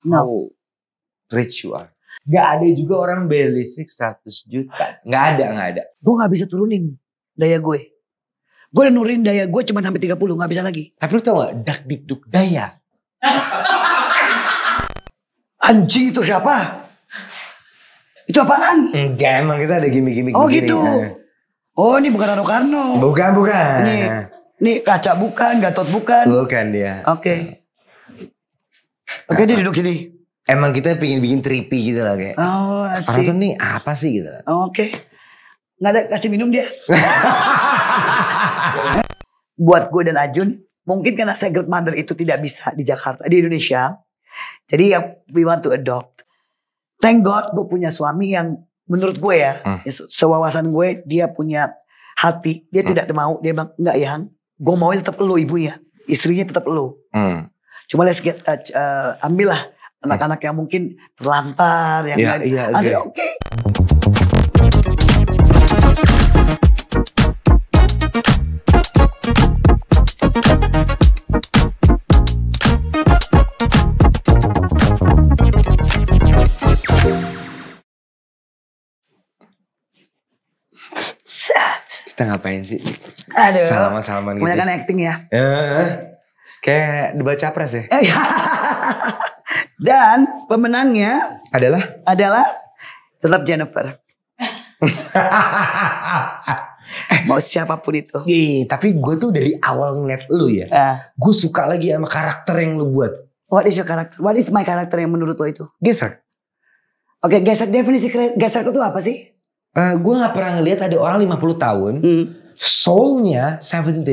how rich you are. Gak ada juga orang bayar listrik 100 juta. Gak ada. Gue gak bisa turunin daya gue. Gue udah nurunin daya gue cuma sampai 30, gak bisa lagi. Tapi lu tau gak, dak dikduk daya. Anjing itu siapa? Itu apaan? Enggak, emang kita ada gimmick-gimmick begini. Gitu. Oh ini bukan Rano Karno. Bukan. Ini Kaca bukan, Gatot bukan. Bukan dia. Oke, dia duduk sini. Emang kita pengen bikin trippy gitu lah kayak. Oh asik. Orang tuh nih apa sih gitu. Oke. Gak ada kasih minum dia. Buat gue dan Ajun, mungkin karena Secret Mother itu tidak bisa di Jakarta, di Indonesia. Jadi yang we want to adopt. Thank God gue punya suami yang menurut gue ya, sewawasan gue dia punya hati. Dia tidak mau, dia bilang enggak ya, gue mau tetap lo ibunya, istrinya tetap lo. Cuma let's get, ambillah anak-anak yang mungkin terlantar, yang oke. Kita ngapain sih? Aduh. Salaman-salaman gitu. Kebanyakan acting ya. Kayak debat capres ya. Dan pemenangnya adalah tetap Jennifer. Mau siapapun itu. Tapi gue tuh dari awal ngeliat lu ya. Gue suka lagi sama karakter yang lu buat. What is your character? What is my character yang menurut lo itu? Gesrek. Oke, gesrek, definisi gesrek itu apa sih? Gue gak pernah ngeliat ada orang 50 tahun. Soulnya 17.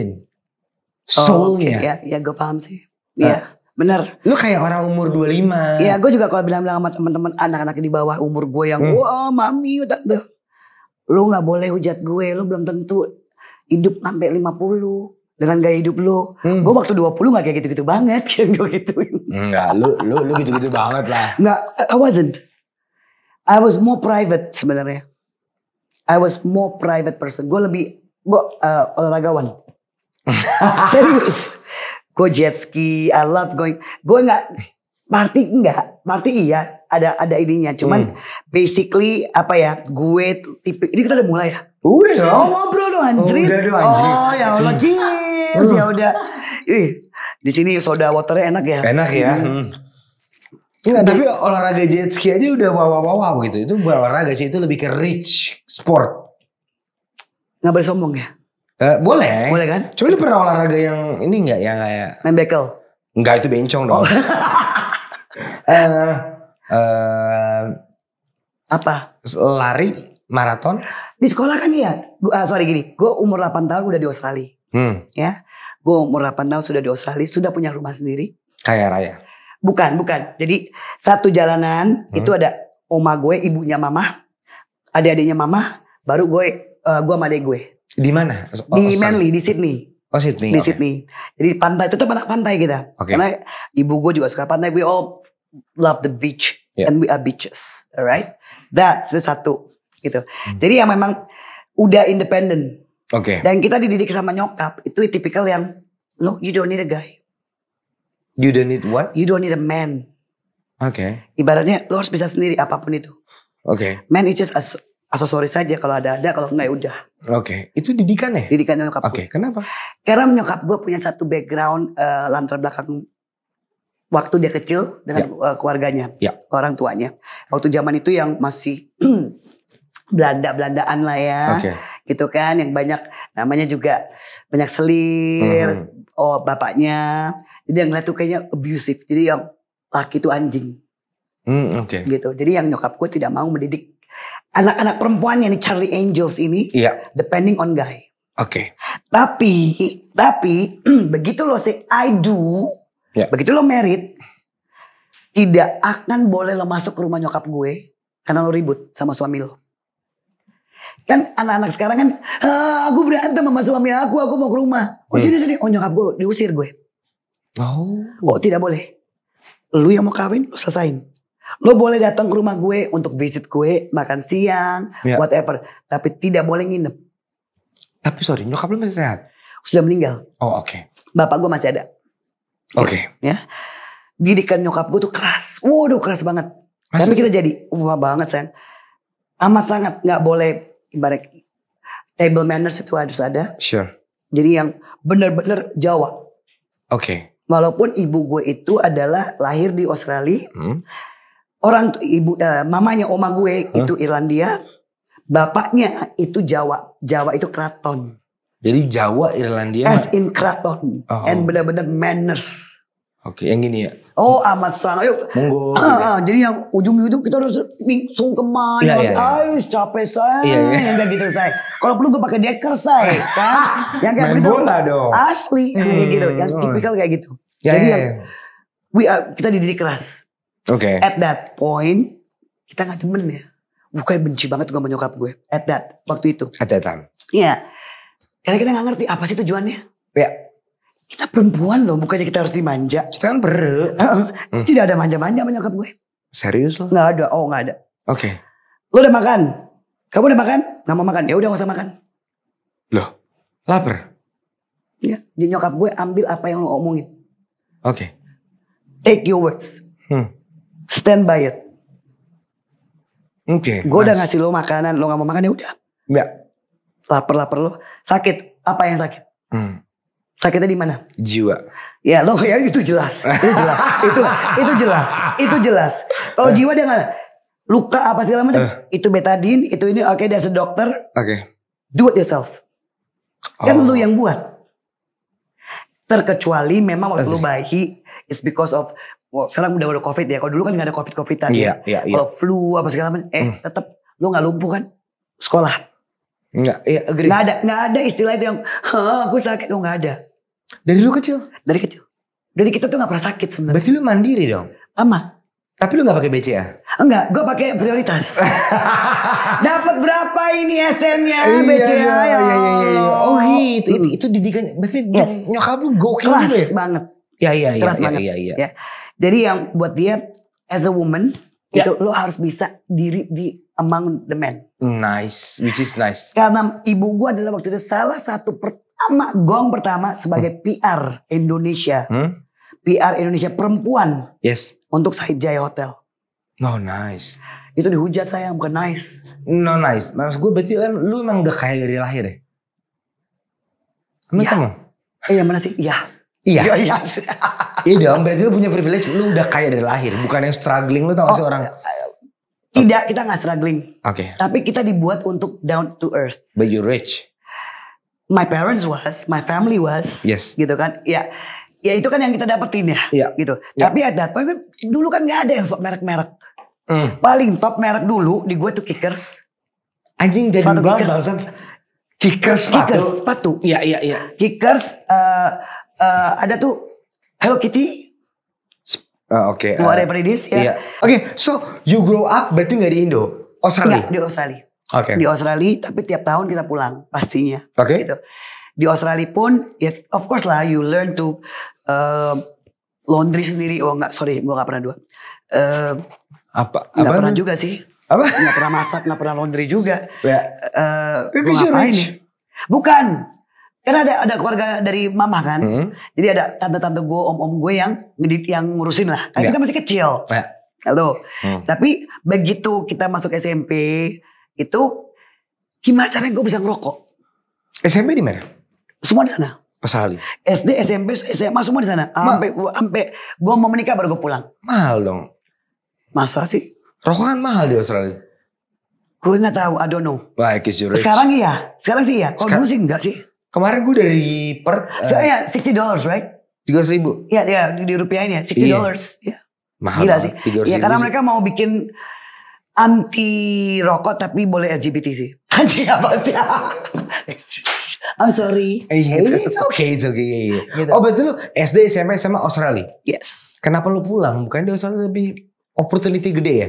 Soulnya. Ya gue paham sih. Iya. Bener. Lu kayak orang umur 25. Iya, gue juga kalau bilang-bilang sama teman-teman anak-anak di bawah umur gue yang wah mami tante. Lu gak boleh hujat gue, lu belum tentu hidup sampai 50 dengan gaya hidup lu. Gue waktu 20 gak kayak gitu-gitu banget kan gue gituin. Enggak, lu gitu-gitu banget lah. Enggak, I wasn't. I was more private sebenarnya. I was more private person. Gue olahragawan. Serius. Gue jet ski, I love going. Gue party iya, ada ininya. Cuman basically apa ya, gue tipe, ini kita udah mulai ya? Udah dong. Oh ngobrol dong anjir. Udah dong anjir. Oh ya Allah, cheers. Ya udah. Di sini soda waternya enak ya? Enak ya. Enggak, tapi olahraga jet ski aja udah wow gitu. Itu bukan olahraga sih, itu lebih ke rich sport. Gak boleh sombong ya? Boleh. Boleh kan? Coba lu pernah olahraga yang ini gak? Yang kayak main bekel? Enggak, itu bencong dong. Apa? Lari, maraton? Di sekolah kan ya? Gue umur 8 tahun udah di Australia. Ya, gue umur 8 tahun sudah di Australia, sudah punya rumah sendiri. Kaya raya? Bukan. Jadi satu jalanan itu ada oma gue, ibunya mama, adik-adiknya mama, baru gue sama adik gue. Di mana? Di Manly, di Sydney. Oh Sydney. Di Sydney. Jadi pantai, tetap anak pantai kita. Karena ibu gue juga suka pantai. We all love the beach and we are beaches, alright? That's satu gitu. Jadi yang memang udah independen. Dan kita dididik sama nyokap itu tipikal yang you don't need a guy. You don't need what? You don't need a man. Ibaratnya lo harus bisa sendiri apapun itu. Man is just aksesoris saja, kalau ada, kalau enggak ya udah. Itu didikan ya? Didikan nyokap gue. Kenapa? Karena nyokap gue punya satu background latar belakang waktu dia kecil dengan keluarganya, orang tuanya. Waktu zaman itu yang masih Belandaan lah ya, gitu kan, yang banyak namanya juga banyak selir, bapaknya, jadi yang ngeliat tuh kayaknya abusive, jadi yang laki itu anjing, gitu. Jadi yang nyokap gue tidak mau mendidik anak-anak perempuannya nih Charlie Angels ini, depending on guy. Tapi begitu lo say I do, begitu lo married, tidak akan boleh lo masuk ke rumah nyokap gue karena lo ribut sama suami lo. Kan anak-anak sekarang kan, aku berantem sama suami aku mau ke rumah. Oh sini, oh nyokap gue diusir gue. Oh tidak boleh. Lu yang mau kawin, lu selesain. Lo boleh datang ke rumah gue untuk visit gue, makan siang, whatever. Tapi tidak boleh nginep. Tapi sorry, nyokap lu masih sehat? Sudah meninggal. Oh Bapak gue masih ada. Ya. didikan nyokap gue tuh keras. Waduh keras banget. Masa Tapi sih? kita jadi wah banget sayang. Amat sangat nggak boleh ibarat table manners itu harus ada. Sure. Jadi yang benar-benar Jawa. Oke. Walaupun ibu gue itu adalah lahir di Australia. Orang mamanya oma gue itu Irlandia. Bapaknya itu Jawa. Jawa itu keraton. Jadi Jawa, Irlandia. As in keraton. Oh. And benar-benar manners. Oke, yang gini ya. Oh amat sangat. Yuk. Monggo. Jadi yang ujung itu kita harus sungkeman. Iya. Ayo capek saya. Iya. Yang kayak gitu saya. Kalau perlu gue pakai deker saya. Kan? Yang kayak Main begitu. bola dong. Asli. Kayak gitu. Yang tipikal kayak gitu. Ya, Jadi ya, yang ya. kita dididik keras. Oke. At that point kita gak demen ya. Bukannya benci banget gue sama nyokap gue. At that waktu itu. At that time. Iya. Karena kita gak ngerti apa sih tujuannya. Ya. Kita perempuan loh. Bukannya kita harus dimanja. Kita kan bere. Tidak ada manja-manja sama nyokap gue. Serius lo? Gak ada. Oh gak ada. Oke. Lo udah makan? Kamu udah makan? Gak mau makan? Ya udah gak usah makan. Loh, lapar. Ya. Jadi nyokap gue ambil apa yang lo omongin. Oke. Take your words. Stand by it. Oke. Gue udah ngasih lo makanan. Lo gak mau makan ya udah. Ya. Lapar lo. Sakit. Apa yang sakit? Sakitnya di mana? Jiwa. Ya lo ya itu jelas. Itu jelas. itu jelas. Itu jelas. Kalau jiwa dia nggak luka apa segala macam. Itu betadine. Itu ini. Oke, dia dokter. Oke. Do it yourself. Kan lu yang buat. Terkecuali memang waktu lu bayi. It's because of. Sekarang udah COVID ya. Kalau dulu kan gak ada COVID-COVIDan ya. Iya. Kalau flu apa segala macam. Tetap lu gak lumpuh kan. Sekolah. Enggak. Iya, agree. Gak ada istilah itu yang. Aku sakit. Oh gak ada. Dari lu kecil? Dari kecil. Jadi kita tuh gak pernah sakit sebenarnya. Berarti lu mandiri dong? Amat. Tapi lu gak pakai BCA? Enggak, gue pakai prioritas. Dapat berapa ini SN-nya? BCA ya. Iya. Oh gitu. Itu didikan. Berarti nyokap lu gokil keras juga ya? banget. Iya. Keras banget. Iya. Ya. Jadi yang buat dia as a woman itu lo harus bisa diri di among the men. Nice, which is nice. Karena ibu gue adalah waktu itu salah satu gong pertama sebagai PR Indonesia. PR Indonesia perempuan. Yes. Untuk Said Jaya Hotel. No, nice. Itu dihujat sayang, bukan nice. No, nice. Maksud gue berarti lu emang udah kaya dari lahir ya? Emang kamu? Iya mana sih? Iya. Iya dong, berarti lu punya privilege, lu udah kaya dari lahir, bukan yang struggling. Lu tau gak sih orang? Tidak, kita gak struggling. Oke. Tapi kita dibuat untuk down to earth. But you rich. My parents was, my family was. Yes. Gitu kan. Ya itu kan yang kita dapetin ya. Iya. Gitu. Tapi at that point kan, dulu kan gak ada yang sok merek-merek. Paling top merek dulu di gue tuh Kickers. Anjing jadi banget bahasan. Kickers sepatu. Iya. Kickers ada tuh Hello Kitty. Oke. Whatever it is ya. Iya. Oke, so you grow up berarti gak di Indo? Australia? Enggak, di Australia. Oke. Di Australia tapi tiap tahun kita pulang pastinya. Oke. Gitu. Di Australia pun ya of course lah you learn to laundry sendiri. Oh enggak, sorry, gue gak pernah dua. Gak pernah juga sih. Apa? Gak pernah masak, gak pernah laundry juga. Ya. Gue ngapain nih? Bukan. Karena ada keluarga dari mama kan. Jadi ada tante-tante gue, om-om gue yang ngurusin lah. Karena kita masih kecil. Halo. Tapi begitu kita masuk SMP itu gimana caranya gue bisa ngerokok? SMP di mana? Semua di sana. Australia. SD, SMP, SMA semua di sana. Sampai gue mau menikah baru gue pulang. Mahal dong. Masa sih? Rokok kan mahal di Australia. Gue nggak tahu, I don't know. Like is your rich. Sekarang iya, sekarang sih ya. Kalau dulu sih enggak sih. Kemarin gue dari Sekarang $60 right? 300.000. Iya di rupiahnya $60. Iya. Mahal. Gila sih. 300.000 Iya karena mereka mau bikin anti rokok tapi boleh LGBT sih. Anti apa sih? I'm sorry. It's okay. Gitu. Oh betul, SD, SMP, SMA Australia. Yes. Kenapa lu pulang? Bukan di Australia lebih opportunity gede ya?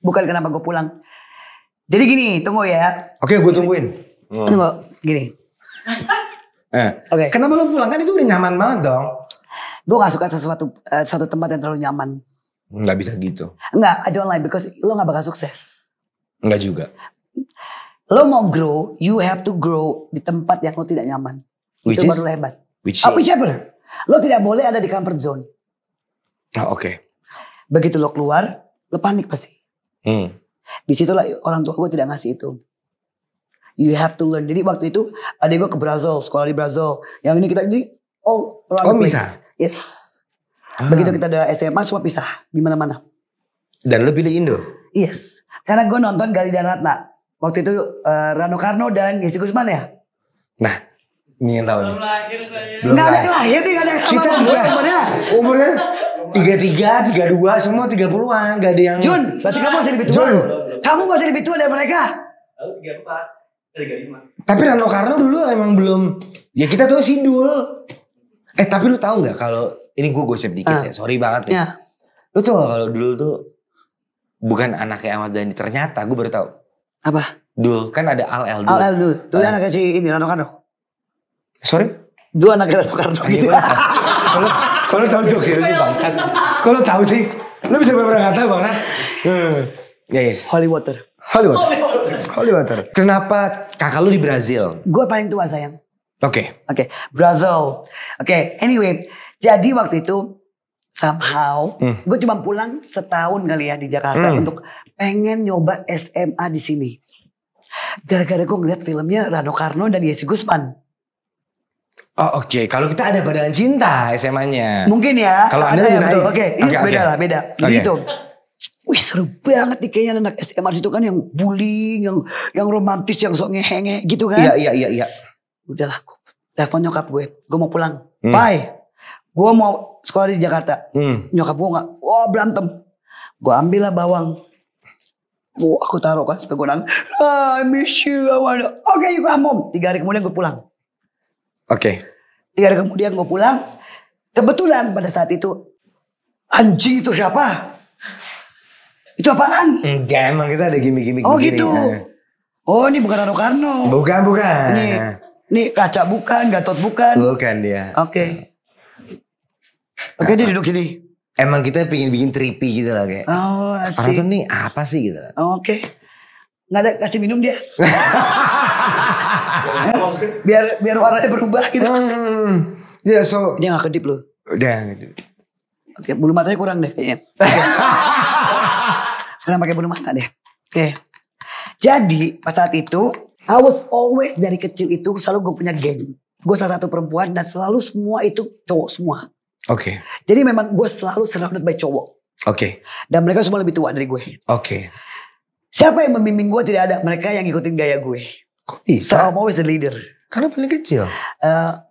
Bukan kenapa gue pulang. Jadi gini, tunggu ya. Oke, gue tungguin. Tunggu, gini. Oke. Kenapa lu pulang? Kan itu udah nyaman banget dong. Gue gak suka satu tempat yang terlalu nyaman. Nggak bisa gitu. Enggak, I don't like because lo gak bakal sukses. Nggak juga. Lo mau grow, you have to grow di tempat yang lo tidak nyaman. Itu baru lo hebat. Which Whichever. Lo tidak boleh ada di comfort zone. Oh, oke. Begitu lo keluar, lo panik pasti. Hmm. Disitulah orang tua gue tidak ngasih itu. You have to learn. Jadi waktu itu adik gue ke Brazil, sekolah di Brazil. Yang ini kita jadi around the place. Bisa? Yes. Begitu kita ada SMA semua pisah di mana-mana. Dan lo pilih Indo? Yes. Karena gue nonton Gali dan Ratna. Waktu itu Rano Karno dan Yesi Gusman ya. Nah, ini yang tahu nih. Belum lahir saya. Nggak ada yang lahir nih, nggak ada yang sama Kita gue umurnya. Umurnya 33, 32, semua 30-an. Gak ada yang... Jun, berarti kamu masih lebih tua. Jun. Kamu masih lebih tua dari mereka. Aku 34, 35. Tapi Rano Karno dulu emang belum... Ya kita tuh Sidul. Tapi lu tahu nggak kalau... Ini gue gosip dikit ya, sorry banget ya. Lu tuh kalau dulu tuh... Bukan anaknya Ahmad Dhani, ternyata gue baru tahu. Apa? Dul, kan ada Al dulu. Al dulu. Dulu anaknya si ini Rano Karno. Sorry? Dua anaknya Rano Karno gitu. Kalau tahu jokes ya sih bangsat. Kalau tahu sih, lu bisa pernah kata bangsat. Ya yes. Holy water. Holy water. Kenapa kakak lu di Brazil? Gue paling tua sayang. Oke. Brazil. Anyway. Jadi waktu itu somehow gue cuma pulang setahun kali ya di Jakarta untuk pengen nyoba SMA di sini. Gara-gara gue ngeliat filmnya Rano Karno dan Yesi Gusman. Oh oke. Kalau kita ada Badan Cinta SMA-nya. Mungkin ya. Kalau Anda ya, betul. Ini beda lah, beda. Jadi itu. Wih seru banget nih kayaknya anak SMA itu kan yang bullying, yang romantis, yang sok ngehe gitu kan. Iya. Udahlah, telepon nyokap gue mau pulang. Bye. Gue mau sekolah di Jakarta. Nyokap gue gak, berantem. Gue ambil lah bawang. Aku taruh kan supaya gue nangis. I miss you. Oke, you come home. 3 hari kemudian gue pulang. Oke. 3 hari kemudian gue pulang. Kebetulan pada saat itu. Anjing itu siapa? Itu apaan? Enggak, emang kita ada gimmick-gimmick Oh begini. gitu. Oh ini bukan Rano Karno. Bukan. Ini kaca bukan, Gatot bukan. Bukan dia. Oke, dia duduk sini. Emang kita pengen bikin trippy gitu lah kayak. Oh, asik. Orang tuh nih apa sih gitu. Oke. Nggak ada kasih minum dia. biar warnanya berubah gitu. Ya so. Dia nggak kedip loh. Udah. Oke, bulu matanya kurang deh kayaknya. Kurang pakai bulu mata deh. Oke. Jadi pas saat itu, I was always dari kecil itu selalu gue punya geng. Gue salah satu perempuan dan selalu semua itu cowok semua. Oke. Jadi memang gue selalu surrounded by cowok. Oke. Dan mereka semua lebih tua dari gue. Oke. Siapa yang membimbing gue tidak ada. Mereka yang ngikutin gaya gue. Kok So bisa? I'm always the leader. Karena paling kecil.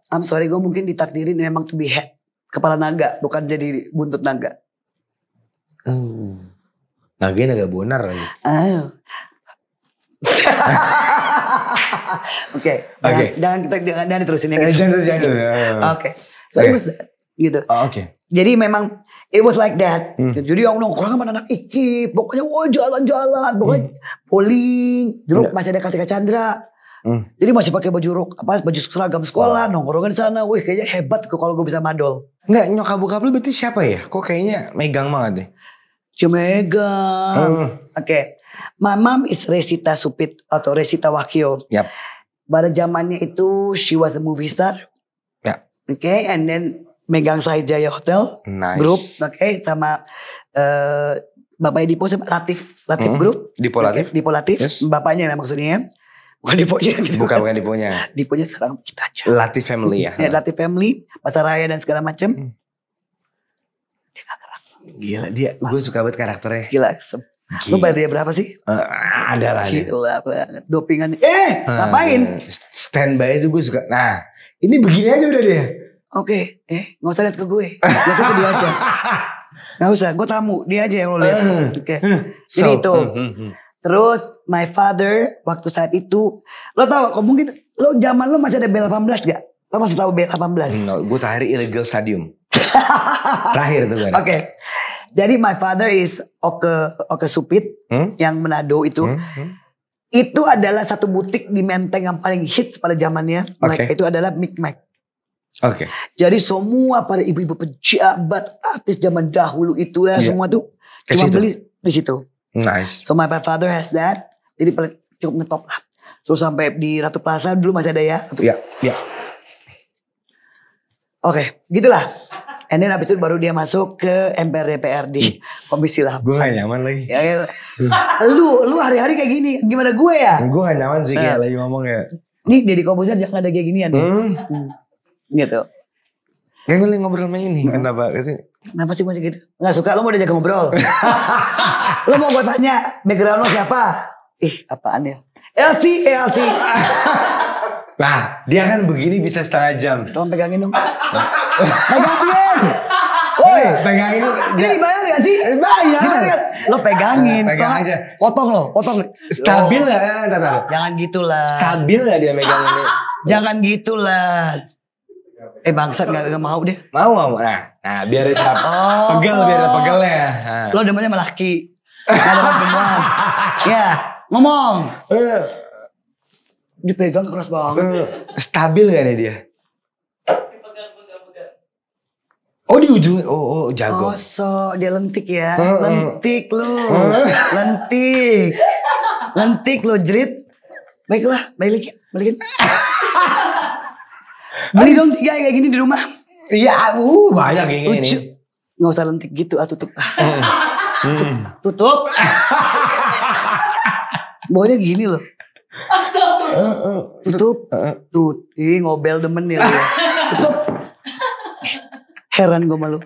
I'm sorry gue mungkin ditakdirin memang to be head. Kepala naga bukan jadi buntut naga. Naganya agak bonar lagi. Oke. Jangan diterusin yang gitu. Jangan. Oke. So it was that. Gitu. Oke. Jadi memang it was like that. Jadi yang nongkrong sama anak ikip. Pokoknya jalan-jalan. Pokoknya bowling. Dulu masih ada Kartika Chandra. Jadi masih pakai baju seragam sekolah. Nongkrongin di sana. Wih kayaknya hebat kalau gue bisa madol. Enggak, nyokap bokap lu berarti siapa ya? Kok kayaknya megang banget deh. Cuma megang. Oke. My mom is Resita Supit atau Resita Wakio. Yap. Pada zamannya itu she was a movie star. Ya. Oke, and then megang Sahid Jaya Hotel Nice. Group, oke, sama bapaknya Dipo sama Latif Group. Dipo Latif. Dipo Latif, Yes. bapaknya maksudnya. Bukan Diponya gitu. Bukan Diponya. Diponya sekarang kita aja. Latif family ya. Ya, Latif Family, Pasar Raya dan segala macam. Gila dia, gue suka banget karakternya. Gila. Lu bayar dia berapa sih? Ada lah dia. Gila banget. Dopingan. Ngapain? Standby itu gue suka. Nah, ini begini aja udah dia. Oke, gak usah lihat ke gue. Lihat ke dia aja. Gak usah, gue tamu. Dia aja yang lo lihat. Oke. Jadi itu. Terus my father waktu saat itu, lo tau kok mungkin lo zaman lo masih ada B18 gak? Lo masih tahu B18? No, gue terakhir illegal stadium. Terakhir itu kan. Oke. Jadi my father is Oke Supit yang Manado itu. Itu adalah satu butik di Menteng yang paling hits pada zamannya. Mereka itu adalah Micmac. Oke. Jadi semua para ibu-ibu pejabat, artis zaman dahulu itu ya semua tuh cuma beli di situ. Nice. So my father has that. Jadi cukup ngetop lah. Terus sampai di Ratu Plaza dulu masih ada ya. Iya. Oke, gitulah. And then abis itu baru dia masuk ke MPR DPRD Komisi 8. Gue gak nyaman lagi. Ya, lu hari-hari kayak gini, gimana gue ya? Gue gak nyaman sih kayak lagi ngomong ya. Nih Deddy Corbuzier jangan ada kayak ginian ya. Gitu. Kayak gue ngobrol sama ini, kenapa kesini? Kenapa sih masih gitu? Gak suka, lu mau diajak ngobrol? Lu mau gue tanya, background lo siapa? Apaan ya? LC. Nah, dia kan begini bisa setengah jam. Tolong pegangin dong. Pegangin. Woi, pegangin. Ini dibayar gak sih? Bayar. Lo pegangin. Pegang aja. Potong. Stabil gak? Jangan gitulah. Stabil gak dia megang ini? Jangan gitulah. Bangsat gak mau deh. Mau. Nah biar dia pegel biar ada pegelnya. Lo demennya sama laki. Gak ada perempuan. Ya, ngomong. Dipegang keras banget. Stabil gak nih dia? Oh di ujung. Oh jago. Dia lentik ya. Lentik lu. Lentik lu jerit. Baiklah, balikin. Beli dong 3 kayak gini di rumah. Iya, banyak kayak gini. Lucu. Gak usah lentik gitu, tutup. Tutup. Bawahnya gini loh. Tutup. Ngobel demen ya lu ya. Tutup. Heran gue malu.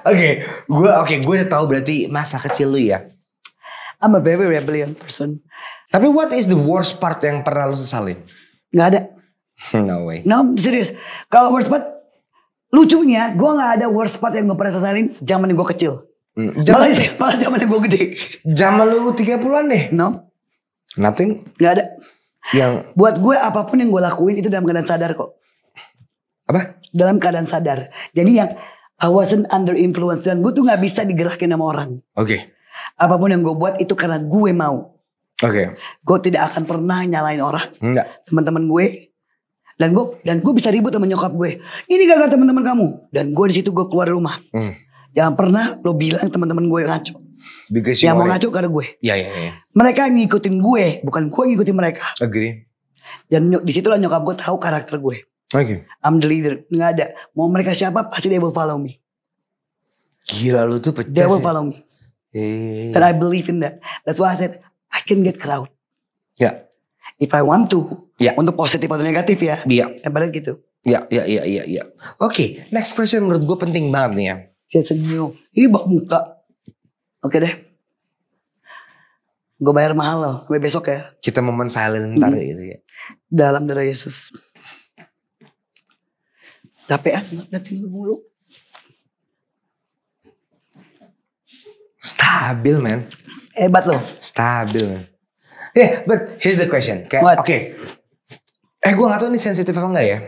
Oke, gue udah tahu berarti masa kecil lu ya. I'm a very rebellion person. Tapi what is the worst part yang pernah lu sesalin? Gak ada. No way. No, serius. Kalau worst part, lucunya gue gak ada worst part yang gue pernah sesalin zaman gue kecil. Malah zaman gue gede. Zaman lu 30-an deh? No. Nothing? Gak ada. Yang buat gue apapun yang gue lakuin itu dalam keadaan sadar kok. Apa? Dalam keadaan sadar. Jadi yang I wasn't under influence. Dan gue tuh gak bisa digerakin sama orang. Oke. Apapun yang gue buat itu karena gue mau. Oke. Gue tidak akan pernah nyalain orang. Enggak. Teman-teman gue. Dan gue bisa ribut sama nyokap gue. Ini gara-gara teman-teman kamu. Dan gue di situ gue keluar rumah. Jangan pernah lo bilang teman-teman gue ngaco. Yang mau ngaco karena gue. Iya. Mereka ngikutin gue, bukan gue ngikutin mereka. Agree. Dan di situlah nyokap gue tahu karakter gue. Oke. I'm the leader. Nggak ada. Mau mereka siapa pasti they will follow me. Gila lu tuh pecah. They will follow me. And I believe in that. That's why I said I can get crowd. Ya. If I want to. Ya. Untuk positif atau negatif ya. Iya. Padahal gitu. Ya. Oke, next question menurut gue penting banget nih ya. Saya senyum. Bak muka. Oke deh. Gue bayar mahal loh. Sampai besok ya. Kita momen silent ntar gitu ya. Dalam darah Yesus. Capean ngeliatin lu mulu. Stabil man. Hebat loh. Stabil man. Yeah, but here's the question. Oke. Gue gak tau ini sensitif apa enggak ya.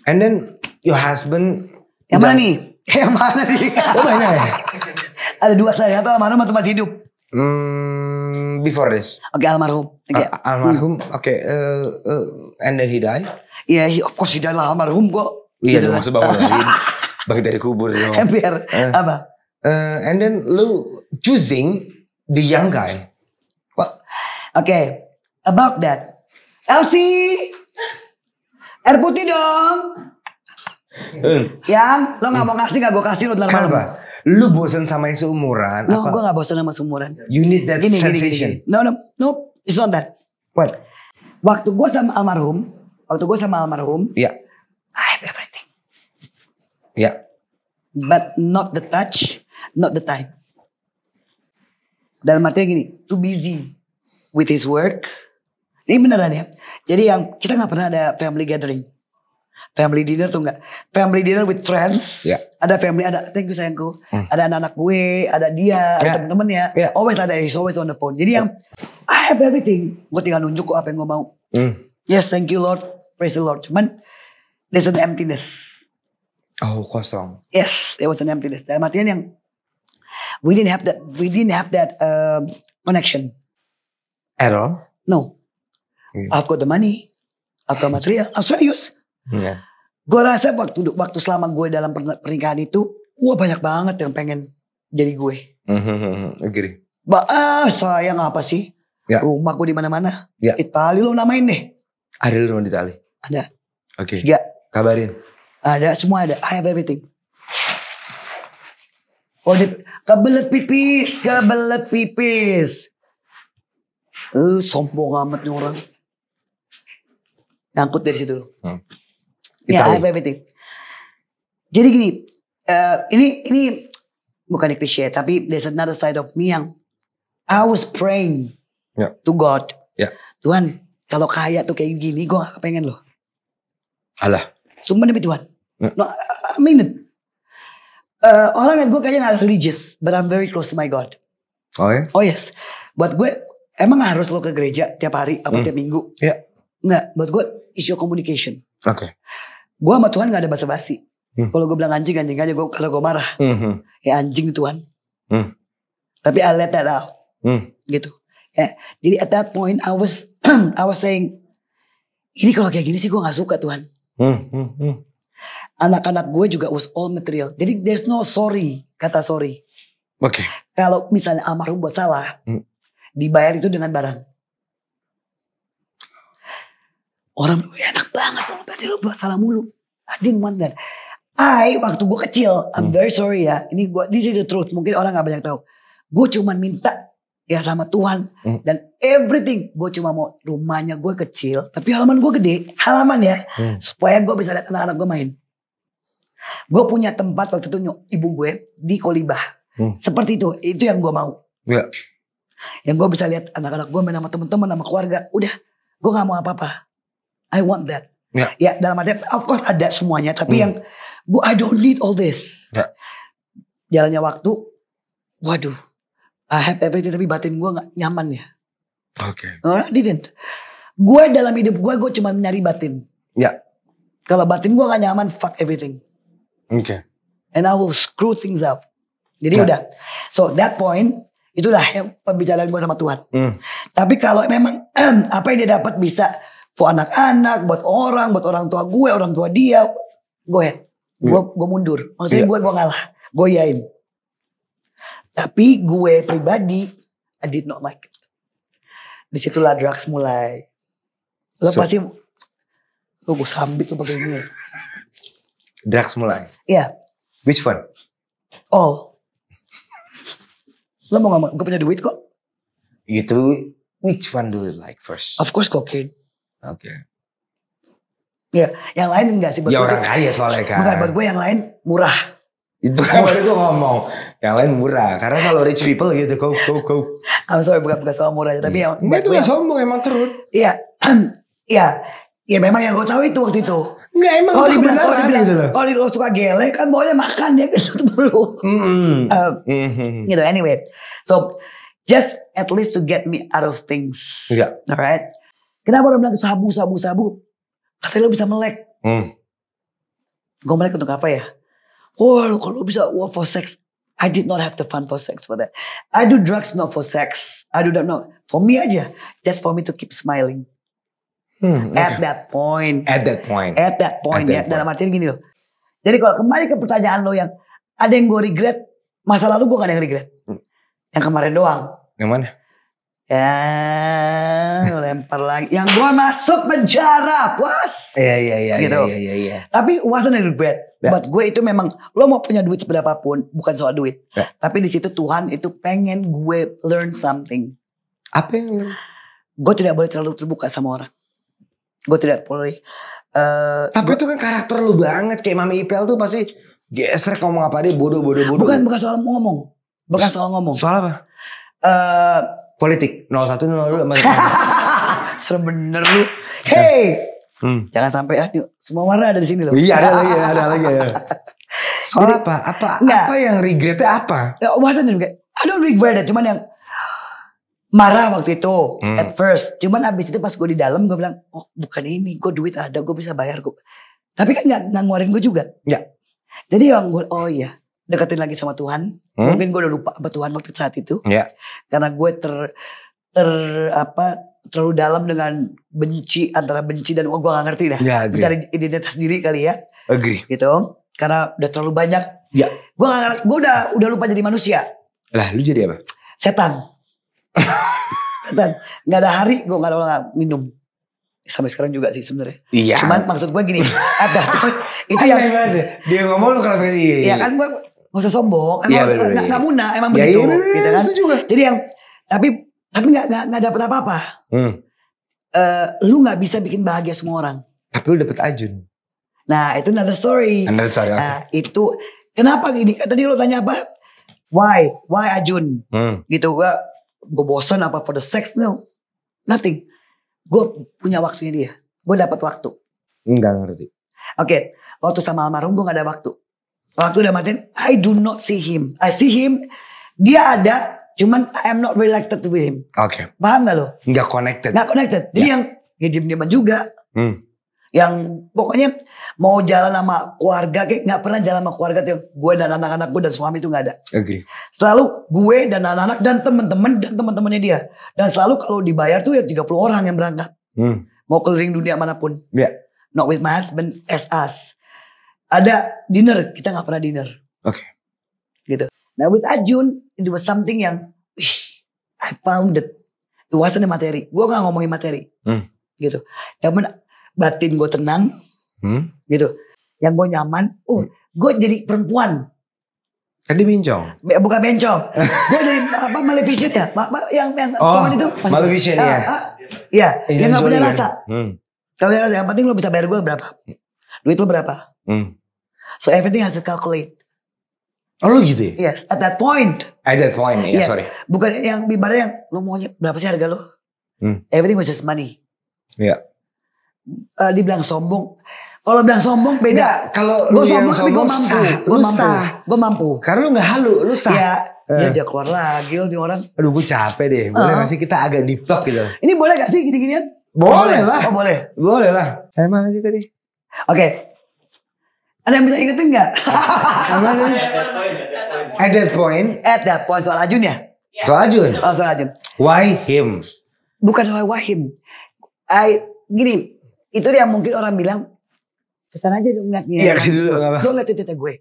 And then your husband. Yang mana nih? Yang mana nih? Oh banyak ya? Ada 2 saya atau almarhum atau masih hidup? Before this. Oke, almarhum. Almarhum. Oke. And then he died? Iya, of course he died lah almarhum kok. Iya dong, maksud bangun lagi. Bagi dari kubur. Biar apa? And then lu choosing the young guy. Oke, about that. Elsie, air putih dong. Yang lo gak mau ngasih gak gue kasih lo ntar malam. Kenapa? Lu bosan sama yang seumuran? No, gue gak bosan sama seumuran. You need that sensation. No, it's not that. What? Waktu gue sama almarhum. Yeah. I have everything. Yeah. But not the touch, not the time. Dalam artinya gini, too busy with his work. Ini beneran ya. Jadi yang kita gak pernah ada family gathering. Family dinner tuh enggak. Family dinner with friends. Yeah. Ada family, thank you sayangku. Ada anak-anak gue, ada dia, ada temen-temen ya. Yeah. Always ada, he's always on the phone. Jadi yang I have everything. Gue tinggal nunjuk kok apa yang gue mau. Yes, thank you Lord. Praise the Lord. Cuman there's an emptiness. Oh, kosong. Yes, there was an emptiness. Dalam artian yang we didn't have that connection. At all? No. I've got the money. I've got material. I'm serious. Yeah. Gue rasa waktu selama gue dalam pernikahan itu, banyak banget yang pengen jadi gue. Agree. Sayang apa sih? Yeah. Rumah gue di mana-mana. Yeah. Itali lo namain deh. Ada rumah di Itali? Ada. Oke. 3. Kabarin. Ada, semua ada. I have everything. Oh, kebelet pipis. Sombong amat nih orang. Nyangkut dari situ loh. Ya, I have everything. Jadi gini, ini bukan klise, tapi there's another side of me yang I was praying to God. Tuhan, kalau kaya tuh kayak gini, gue gak kepengen loh. Alah. Sumpah demi Tuhan. No, I mean it. Orang liat gue kayaknya gak religious, but I'm very close to my God. Oh ya? Oh yes. Buat gue, emang harus lo ke gereja tiap hari apa tiap minggu? Iya. Enggak, buat gue is your communication. Oke. Gue sama Tuhan gak ada basa-basi. Kalau gue bilang anjing aja kalau gue marah. Ya anjing Tuhan. Tapi I let that out. Gitu. Ya, jadi at that point I was saying, ini kalau kayak gini sih gue gak suka Tuhan. Anak-anak gue juga was all material. Jadi there's no sorry, kata sorry. Oke. Kalau misalnya almarhum buat salah, dibayar itu dengan barang. Orang enak banget loh, berarti lo buat salah mulu. I didn't want that. Waktu gue kecil, I'm very sorry ya. This is the truth. Mungkin orang gak banyak tahu. Gue cuma minta ya sama Tuhan. Dan everything. Gue cuma mau rumahnya gue kecil. Tapi halaman gue gede. Halaman ya. Supaya gue bisa lihat anak-anak gue main. Gue punya tempat waktu itu ibu gue di Kolibah. Seperti itu. Itu yang gue mau. Yeah. Yang gue bisa lihat anak-anak gue main sama teman-teman, sama keluarga. Udah. Gue gak mau apa-apa. I want that. Yeah. Ya dalam arti of course ada semuanya. Tapi yang I don't need all this. Yeah. Jalannya waktu. Waduh. I have everything tapi batin gue gak nyaman ya. Oke. No, I didn't. Gue dalam hidup gue cuma nyari batin. Ya. Kalau batin gue gak nyaman, fuck everything. Oke. And I will screw things up. Jadi udah. So that point, itulah yang pembicaraan gue sama Tuhan. Tapi kalau memang apa yang dia dapat bisa for anak-anak, buat orang tua gue, orang tua dia, go ahead. Gue mundur. Maksudnya gue ngalah. Gue yain. Tapi gue pribadi, I did not like it. Disitulah drugs mulai. Lo pasti, gue sambit lo pakai ini. Drugs mulai? Iya. Yeah. Which one? All. Lo mau ngomong, gue punya duit kok. Itu, which one do you like first? Of course cocaine. Oke. Ya, yang lain enggak sih. Ya orang kaya soalnya kan. Bukan, buat gue yang lain murah. Itu kan baru gue ngomong. Yang lain murah. Karena kalau rich people gitu. Go. I'm sorry bukan soal murahnya. Tapi yang itu gak sombong emang terus. Iya. Iya memang yang gue tahu itu waktu itu. Enggak emang. Kalau dibilang gitu loh. Kalau lo suka gele kan maunya makan ya gitu dulu. Gitu anyway. So just at least to get me out of things. Iya. Alright. Kenapa orang bilang sabu. Katanya lo bisa melek. Gue melek untuk apa ya? Kalau bisa for sex. I did not have the fun for sex for that. I do drugs not for sex. I do not know. For me aja. Just for me to keep smiling. At that point. Ya. Dalam artian gini loh. Jadi kalau kembali ke pertanyaan lo yang ada yang gue regret. Masa lalu gue gak ada yang regret. Yang kemarin doang. Yang mana? Ya lempar lagi. Yang gue masuk penjara. Puas. Iya. Gitu. Iya. Tapi wasn't a regret. Buat gue itu memang lo mau punya duit seberapapun bukan soal duit. Tapi di situ Tuhan itu pengen gue learn something. Apa yang gue tidak boleh terlalu terbuka sama orang. Gue tidak boleh. Tapi itu kan karakter lu banget. Kayak Mami Ipel tuh pasti gesrek ngomong apa dia bodoh. Bukan soal ngomong. Bukan soal ngomong. Soal apa? Politik 01 02 serem bener lu. Hey. Jangan sampai semua warna ada di sini loh. Iya ada lagi ya. Soal apa? Apa yang regretnya apa? Ya wasn't regret. I don't regret it. Cuman yang marah waktu itu at first. Cuman abis itu pas gue di dalam gue bilang, oh bukan ini, gue duit ada, gue bisa bayar kok. Tapi kan nggak ngeluarin gue juga. Ya. Jadi yang gue deketin lagi sama Tuhan. Mungkin gue udah lupa sama Tuhan waktu saat itu. Ya. Karena gue terlalu dalam dengan antara benci dan gue gak ngerti dah. Ya, mencari identitas diri kali ya. Agree. Gitu. Karena udah terlalu banyak. Ya. Gue udah lupa jadi manusia. Lah lu jadi apa? Setan. Gak ada hari gue gak minum. Sampai sekarang juga sih sebenarnya. Iya. Cuman maksud gue gini. Itu yang dia ngomong lu kenapa sih? Iya kan gue Gak usah sombong. Iya, Emang bener, gak muna, emang Ya, begitu. iya, Gitu kan. setuju gue. Jadi yang tapi gak dapet apa-apa. Lu gak bisa bikin bahagia semua orang. Tapi lu dapet Ajun. Nah itu another story. Okay. Nah itu kenapa gini? Tadi lu tanya apa? Why Ajun? Gitu gue bosan apa for the sex? No, nothing. Gue punya waktunya dia. Gue dapat waktu. Enggak ngerti. Oke, waktu sama almarhum gue gak ada waktu. Waktu udah mati, I do not see him. I see him, dia ada, cuman I am not related with him. Oke. Paham gak lo? Enggak connected. Gak connected. Jadi yang diem-dieman juga. Yang pokoknya mau jalan sama keluarga, kayak gak pernah jalan sama keluarga tuh. Gue dan anak-anak gue dan suami itu gak ada. Agree. Selalu gue dan anak-anak dan temen-temennya dia. Dan selalu kalau dibayar tuh ya 30 orang yang berangkat. Mau keliling dunia manapun. Yeah. Not with my husband as us. Ada dinner, kita gak pernah dinner. Oke. Gitu. Nah with Ajun, it was something yang I found it. It wasn't a materi. Gue gak ngomongin materi. Gitu. Yang batin gue tenang. Gitu. Yang gue nyaman. Gue jadi perempuan. Tadi bencong. Bukan bencong. Gue jadi apa Maleficent ya. Yang itu. Maleficent ya. Iya. Yang gak punya rasa. Gak punya rasa. Yang penting lo bisa bayar gue berapa. Duit lo berapa. So everything has to calculate. Oh lo gitu ya? Yes. At that point. Yeah, sorry. Bukan yang ibaratnya yang lo maunya berapa sih harga lo? Everything was just money. Iya. Dibilang sombong. Kalau bilang sombong beda. Kalau gue sombong tapi gue mampu. Gue mampu. Karena lu gak halu, lu sah. Ya dia keluar lagi loh di orang. Aduh gue capek deh. Boleh gak sih kita agak deep talk gitu? Ini boleh gak sih gini-ginian? Boleh lah. Oh boleh. Boleh lah. Saya mana sih tadi? Oke. Ada yang bisa ingetin gak? At that point soal Ajun ya? Soal Ajun? Oh soal Ajun. Why him? Bukan why him. Gini. Itu yang mungkin orang bilang. Kesana aja dong ngeliatnya. Iya kesini dulu. Gue ngeliat tete gue.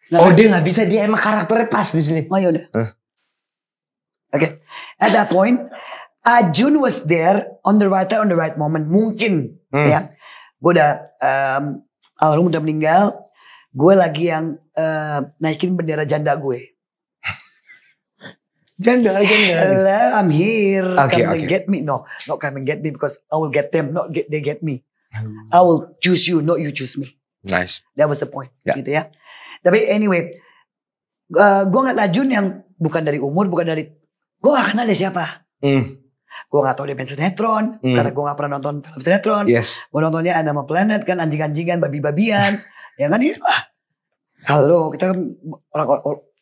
Dia gak bisa. Dia emang karakternya pas di sini. Oh yaudah. Oke. At that point. Ajun was there on the right time, on the right moment. Mungkin. Ya. Gue udah. Almarhum udah meninggal. Gue lagi yang naikin bendera janda gue. Janda. Hello, I'm here. Come and get me. No, not come and get me because I will get them. Not they get me. I will choose you, not you choose me. Nice. That was the point. Gitu ya. Tapi anyway. Gue ngeliat Ajun yang bukan dari umur, bukan dari. Gue gak kenal dia siapa. Gue gak tahu dia main sinetron. Karena gue gak pernah nonton film sinetron. Yes. Gue nontonnya Animal Planet kan. Anjing-anjingan, babi-babian. Ya kan ini. Halo kita kan orang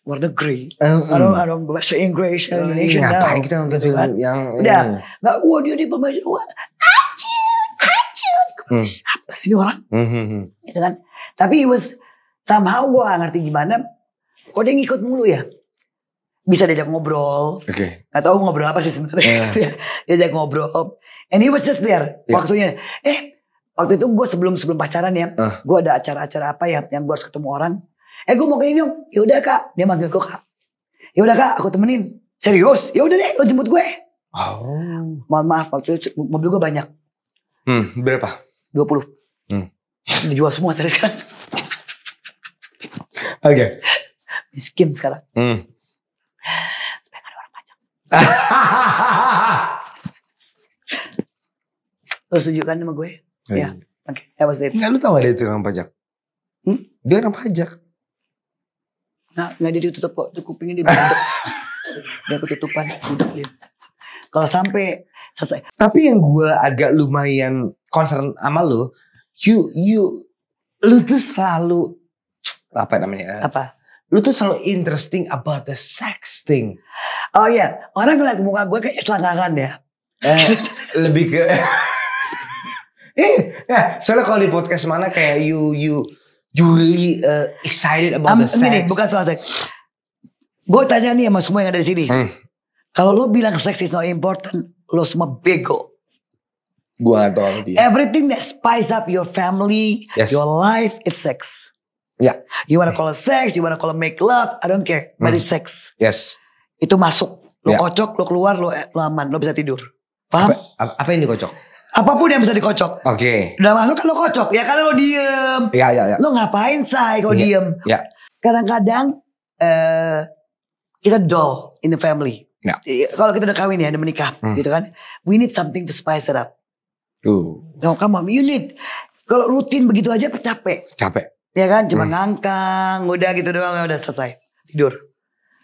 luar negeri. Orang bahasa Inggris. Indonesia. Ngapain kita nonton film yang. Udah. Gak. Wah dia di pemain. Ajun. Apa sih ini orang. Gitu kan. Tapi it was. Somehow gue gak ngerti gimana. Kok dia ngikut mulu ya. Bisa diajak ngobrol. Oke. Gak tahu ngobrol apa sih sebenarnya. Diajak ngobrol. And he was just there. Waktunya. Waktu itu gue sebelum pacaran ya. Gue ada acara-acara apa ya. Yang gue harus ketemu orang. Gue mau ke ini dong. Yaudah kak. Dia manggil gue kak. Yaudah kak aku temenin. Serius? Yaudah deh lo jemput gue. Mohon maaf. Waktu itu mobil gue banyak. Berapa? 20. Dijual semua tadi sekarang. Oke. Miskin sekarang. Supaya gak ada orang pajak. Lo setuju kan sama gue? Ya. Oke. That was it. Enggak lu tau gak dia tukang pajak? Dia orang pajak. Nggak dia ditutup kok. Itu kupingnya dia budak. Dia ketutupan. Budak dia. Kalau sampai selesai. Tapi yang gue agak lumayan concern sama lu. Lu tuh selalu. Apa namanya? Apa? Lu tuh selalu interesting about the sex thing. Oh iya. Orang ngeliat muka gue kayak selangkangan ya. Lebih ke. Soalnya kalau di podcast mana kayak you really excited about the sex. Ini bukan soal seks. Gue tanya nih sama semua yang ada di sini. Kalau lo bilang sex is not important, lo semua bego. Gue gak tau dia. Everything that spice up your family, your life, it's sex. Yeah. You wanna call it sex, you wanna call it make love, I don't care. But it's sex. Yes. Itu masuk. Lo kocok, lo keluar, lo aman, lo bisa tidur. Paham? Apa yang dikocok? Apapun yang bisa dikocok. Oke. Udah masuk kan lo kocok. Ya kan lo diem. Iya. Lo ngapain say kalau diem. Iya. Kadang-kadang kita dull in the family. Ya. Kalau kita udah kawin ya, udah menikah gitu kan. We need something to spice it up. No, come on, you need. Kalau rutin begitu aja capek. Ya kan, cuma ngangkang, udah gitu doang, udah selesai. Tidur.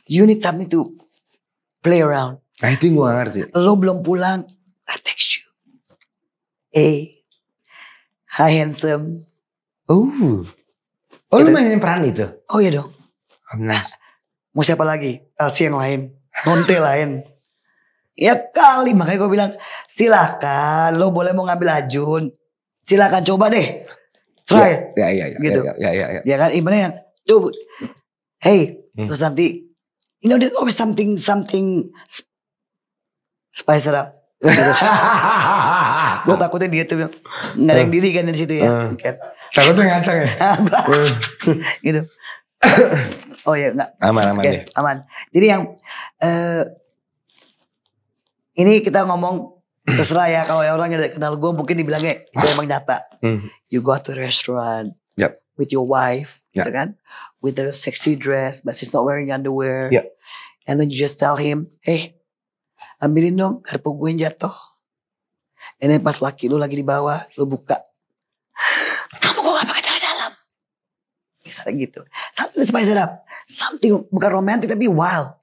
You need something to play around. Nah itu gue gak ngerti. Lo belum pulang, I text you. Hey, hi handsome. Oh lu mainin peran itu? Oh iya dong. Nice. Mau siapa lagi? Elsie yang lain. Nonte lain. Ya kali, makanya gue bilang silakan, lo boleh mau ngambil Ajun, silakan coba deh, try, gitu, ya kan, ibaratnya yang, tuh, hey, terus nanti, there's always something spice it up. Gitu. Gue takutnya dia tuh nggak ada yang diri kan di situ ya. Takutnya ngacang ya. Gitu. Oh ya enggak. Aman deh. Aman. Jadi yang ini kita ngomong terserah ya, kalau orang yang kenal gue mungkin dibilangnya itu emang nyata. You go to the restaurant with your wife, gitu kan, with her sexy dress, but she's not wearing underwear, and then you just tell him, hey, ambilin dong garpu gue yang jatuh. Ini pas laki lu lagi di bawah, lu buka, kamu kok gak pakai celana dalam? Misalnya gitu. Something spice it up. Something bukan romantis tapi wild.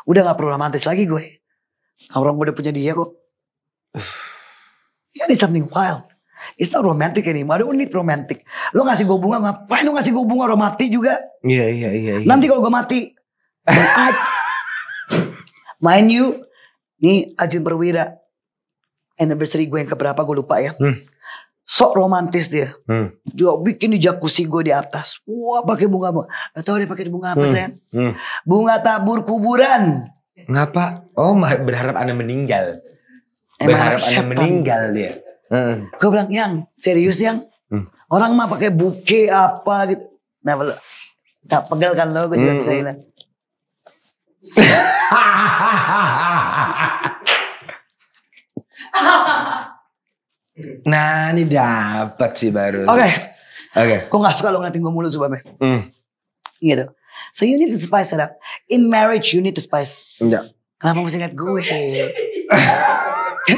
Udah gak perlu romantis lagi gue. Orang udah punya dia kok. Ya, ini something wild. It's not romantic anymore. I don't need romantic. Lo ngasih gue bunga, ngapain lo ngasih gue bunga? Lo mati juga. Iya. Nanti kalau gue mati, mind you, nih Ajun Perwira, anniversary gue yang keberapa gue lupa ya. Sok romantis dia. Dia bikin di jacuzzi gue di atas. Wah, pakai bunga. Tahu dia pakai bunga apa, Sen? Bunga tabur kuburan. Ngapa? Oh, berharap Anda meninggal. Berharap Anda meninggal dia. Gue bilang, yang serius yang orang mah pakai buke apa gitu. Nah, tak pegel kan lo, gue juga bisa bilang. Nah, ini dapat sih baru. Oke. Gue gak suka lo ngeliatin gue mulu sebabnya. Gitu. So you need to spice it up. In marriage you need to spice. Kenapa mesti ngeliat gue?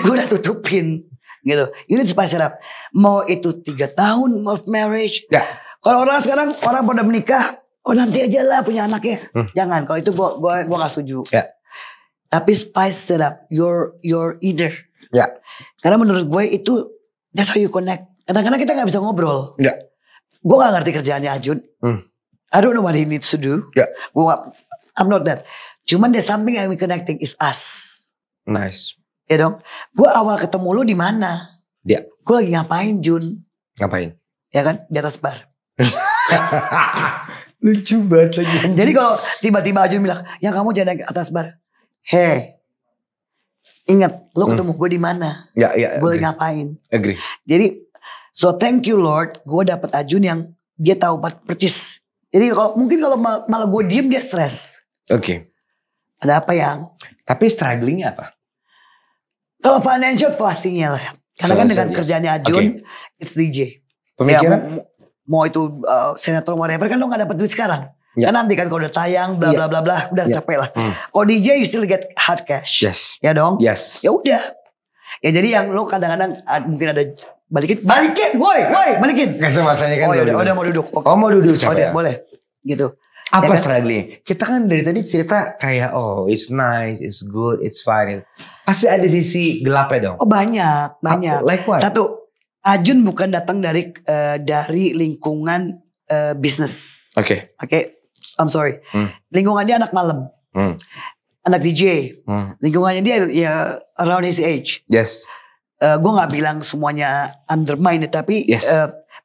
Gue udah tutupin. Gitu. You need to spice it up. Mau itu 3 tahun of marriage. Kalau orang sekarang orang pada menikah, oh nanti aja lah punya anaknya. Jangan. Kalau itu gue gak setuju. Tapi spice it up. Your inner. Karena menurut gue itu that's how you connect. Kadang-kadang kita gak bisa ngobrol. Gue gak ngerti kerjaannya Ajun. I don't know what he needs to do. I'm not that. Cuman there's something yang we connecting is us. Nice. Ya dong. Gue awal ketemu lu di mana? Gue lagi ngapain, Jun? Ngapain? Ya kan, di atas bar. Lucu banget lagi. Jadi kalau tiba-tiba Ajun bilang, ya kamu jangan naik atas bar. Hey, ingat, lo ketemu gue di mana? Gue lagi ngapain? Agree. Jadi, so thank you Lord, gue dapet Ajun yang dia tahu percis. Jadi mungkin kalau malah gue diem dia stres. Ada apa yang? Tapi strugglingnya apa? Kalau financial pastinya lah. Karena kan dengan kerjanya Ajun, it's DJ. Pemikiran? Ya, mau itu sinetron whatever kan lo gak dapet duit sekarang. Kan nanti kan kalau udah tayang bla bla bla bla udah capek lah. Kalau DJ you still get hard cash. Ya dong. Ya udah. Ya jadi yang lo kadang-kadang mungkin ada balikin, woi, balikin. Kesempatannya kan. Udah mau duduk. Oh mau duduk capek. Boleh. Gitu. Apa struggle? Kita kan dari tadi cerita kayak it's nice, it's good, it's fine. Pasti ada sisi gelapnya dong. Oh banyak. Like what? Satu, Ajun bukan datang dari lingkungan bisnis. Oke, I'm sorry. Lingkungan dia anak malam, anak DJ. Lingkungannya dia ya around his age. Gue nggak bilang semuanya undermine, tapi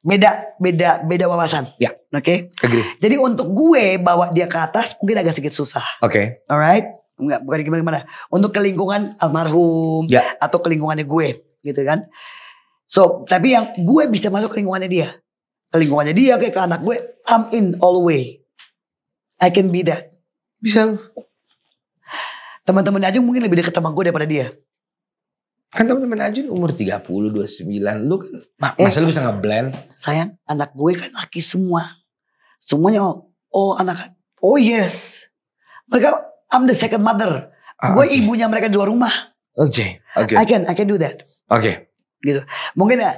beda wawasan. Oke. Jadi untuk gue bawa dia ke atas mungkin agak sedikit susah. Alright. Enggak, bukan gimana. Untuk ke lingkungan almarhum atau ke lingkungannya gue, gitu kan. So, tapi yang gue bisa masuk ke lingkungannya dia. Ke lingkungannya dia, kayak ke anak gue, I'm in all the way. I can be that. Bisa. Teman-teman Ajun mungkin lebih dekat sama gue daripada dia. Kan teman-teman Ajun umur 30, 29. Lu kan, masa lu bisa nge-blend? Sayang, anak gue kan laki semua. Semuanya, anak Oh yes. Mereka, I'm the second mother. Gue ibunya mereka di luar rumah. Oke. I can do that. Oke. Gitu. Mungkin ya,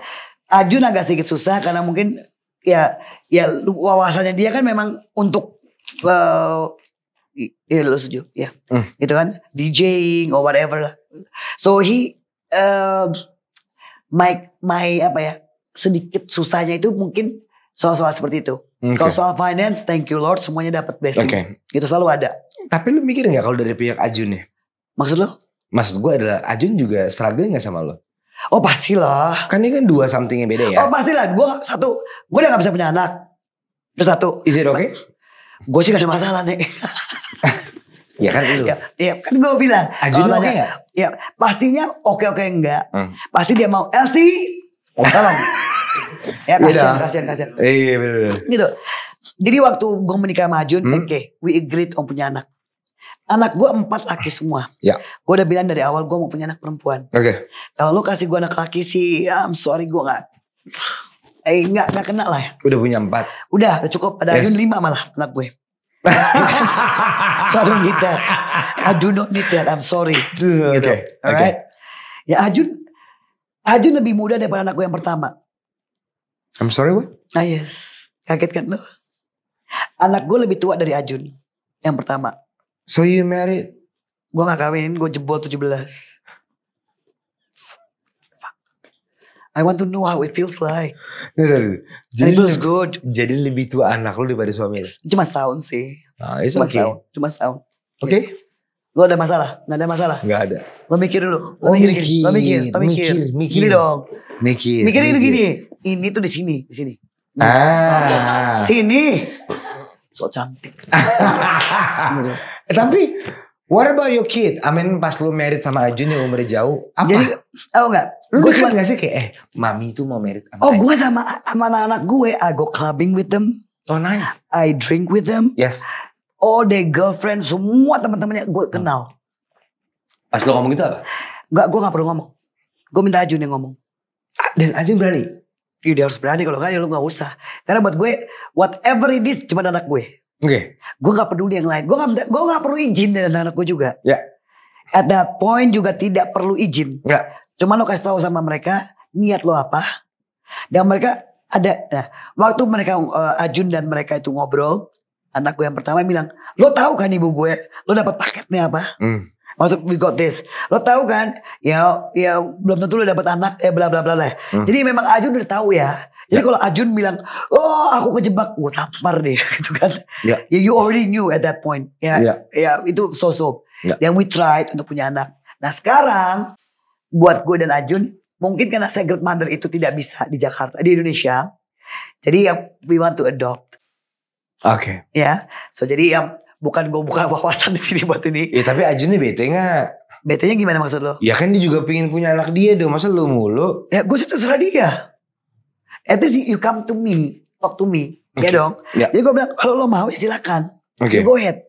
Ajun agak sedikit susah karena mungkin ya wawasannya dia kan memang untuk iya lu setuju ya. Gitu kan, DJing or whatever lah. So he my apa ya, sedikit susahnya itu mungkin soal-soal seperti itu. Kalau soal finance, thank you Lord, semuanya dapat blessing. Gitu selalu ada. Tapi lu mikir gak kalau dari pihak Ajun ya? Maksud lo? Maksud gue adalah Ajun juga struggling gak sama lo? Oh pastilah. Kan ini kan dua something yang beda ya? Oh pastilah. Gue udah gak bisa punya anak. Itu satu. Is it okay? Gue sih gak ada masalah nih. Ya kan itu. Ya kan gue bilang. Ajun oke gak? Ya pastinya oke enggak. Pasti dia mau Elsie. Tolong. Ya kasihan. Iya bener. Gitu. Jadi waktu gue menikah sama Ajun, oke, we agreed om punya anak. Anak gue 4 laki semua. Ya. Gue udah bilang dari awal gue mau punya anak perempuan. Oke. Kalau lu kasih gue anak laki sih, I'm sorry gue gak kena lah ya. Udah punya 4. Udah cukup. Ada Ajun 5 malah anak gue. So I don't need that. I do not need that. I'm sorry. Gitu. Alright. Ya Ajun lebih muda daripada anak gue yang pertama. I'm sorry what? Ah yes. Kaget kan lo? Anak gue lebih tua dari Ajun yang pertama. So you married? Gue gak kawin, gue jebol 17. Fuck. I want to know how it feels like. Jadi it feels good. Jadi lebih tua anak lu daripada suami? Cuma setahun sih. Cuma setahun. Oke. Lu ada masalah? Gak ada masalah? Gak ada. Lo mikir dulu. Lo mikir. Gini dong. Mikir itu gini. Ini tuh di sini. Sini. So cantik. Gitu. Tapi what about your kid? I mean pas lu married sama Ajun yang umurnya jauh. Apa? Jadi enggak. Lu cuma gak sih kayak mami tuh mau married sama Ajun. Gue sama anak-anak gue. I go clubbing with them. Oh nice. I drink with them. Yes. All their girlfriend. Semua teman-temannya gue kenal. Pas lu ngomong gitu apa? Enggak, gue gak perlu ngomong. Gue minta Ajun yang ngomong. Dan Ajun berani? Ya, dia harus berani, kalau enggak ya lu gak usah. Karena buat gue, whatever it is, cuma anak gue. Oke. Gue gak peduli yang lain. Gue gak perlu izin dari anak gue juga. Ya. At that point juga tidak perlu izin. Ya. Cuma lo kasih tahu sama mereka, niat lo apa. Dan mereka ada, nah, waktu mereka Ajun dan mereka itu ngobrol, anak gue yang pertama bilang, lo tahu kan ibu gue, lo dapat paketnya apa? Maksud we got this. Lo tahu kan? Ya belum tentu lo dapat anak bla bla bla lah. Jadi memang Ajun udah tahu ya. Jadi kalau Ajun bilang, "Oh, aku kejebak," gue tampar deh gitu kan. Ya you already knew at that point. Ya itu so-so. Yang we tried untuk punya anak. Nah, sekarang buat gue dan Ajun, mungkin karena secret mother itu tidak bisa di Jakarta, di Indonesia. Jadi we want to adopt. Oke. Ya. So jadi bukan gue buka wawasan di sini buat ini. Ya tapi Ajun nih bete gak? Betenya gimana maksud lo? Ya kan dia juga pengen punya anak dia dong. Masa lu mulu? Ya gue sih terserah dia. At least you come to me. Talk to me. Ya dong. Ya. Jadi gue bilang kalau lo mau silakan. You go ahead.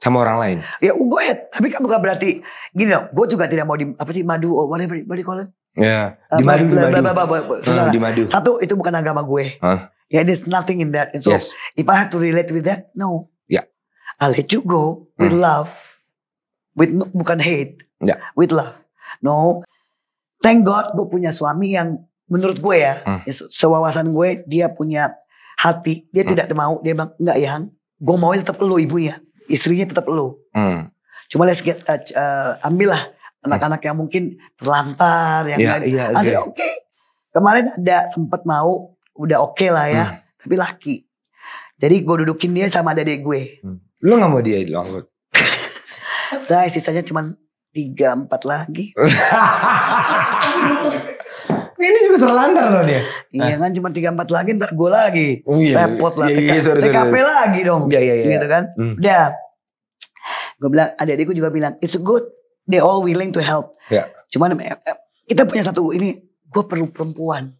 Sama orang lain? Ya go ahead. Tapi kan bukan berarti. Gini dong. Gue juga tidak mau madu or whatever. What do you call it? Ya. Di madu. Satu itu bukan agama gue. Ya there's nothing in that. And so if I have to relate with that. No. I'll let you go with love, bukan hate, with love. No, thank God gue punya suami yang menurut gue ya, sewawasan gue dia punya hati, dia tidak mau, dia bilang enggak ya, gue mau tetap lo ibunya, istrinya tetap lo. Cuma let's get, ambillah anak-anak yang mungkin terlantar, yang oke. Kemarin ada sempat mau, udah oke lah ya, tapi laki. Jadi gue dudukin dia sama adik gue. Lu gak mau dia diangkut? Saya sisanya cuma 3-4 lagi. Ini juga terlantar loh dia. Iya kan cuma 3-4 lagi, ntar gue lagi. Repot lah. TKP lagi dong. Gitu kan. Udah. Gue bilang, adik-adikku juga bilang, it's good. They all willing to help. Cuman kita punya satu ini, gue perlu perempuan.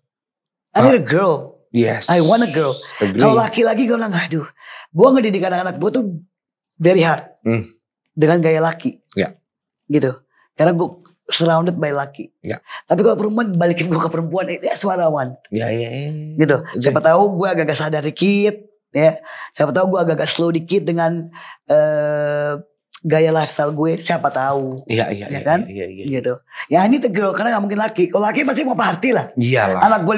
I need a girl. Yes. I want a girl. Kalau laki-laki gue bilang, aduh. Gue ngedidik anak-anak gue tuh very hard. Dengan gaya laki. Gitu. Karena gue surrounded by laki. Tapi kalau perempuan balikin gue ke perempuan. That's what I want. Gitu. Siapa tahu gue agak sadar dikit. Ya, siapa tahu gue agak-agak slow dikit dengan gaya lifestyle gue, siapa tahu. Iya kan? Iya. Gitu. Ya ini the girl, karena gak mungkin laki. Kalau laki pasti mau party lah. Iyalah. Anak gue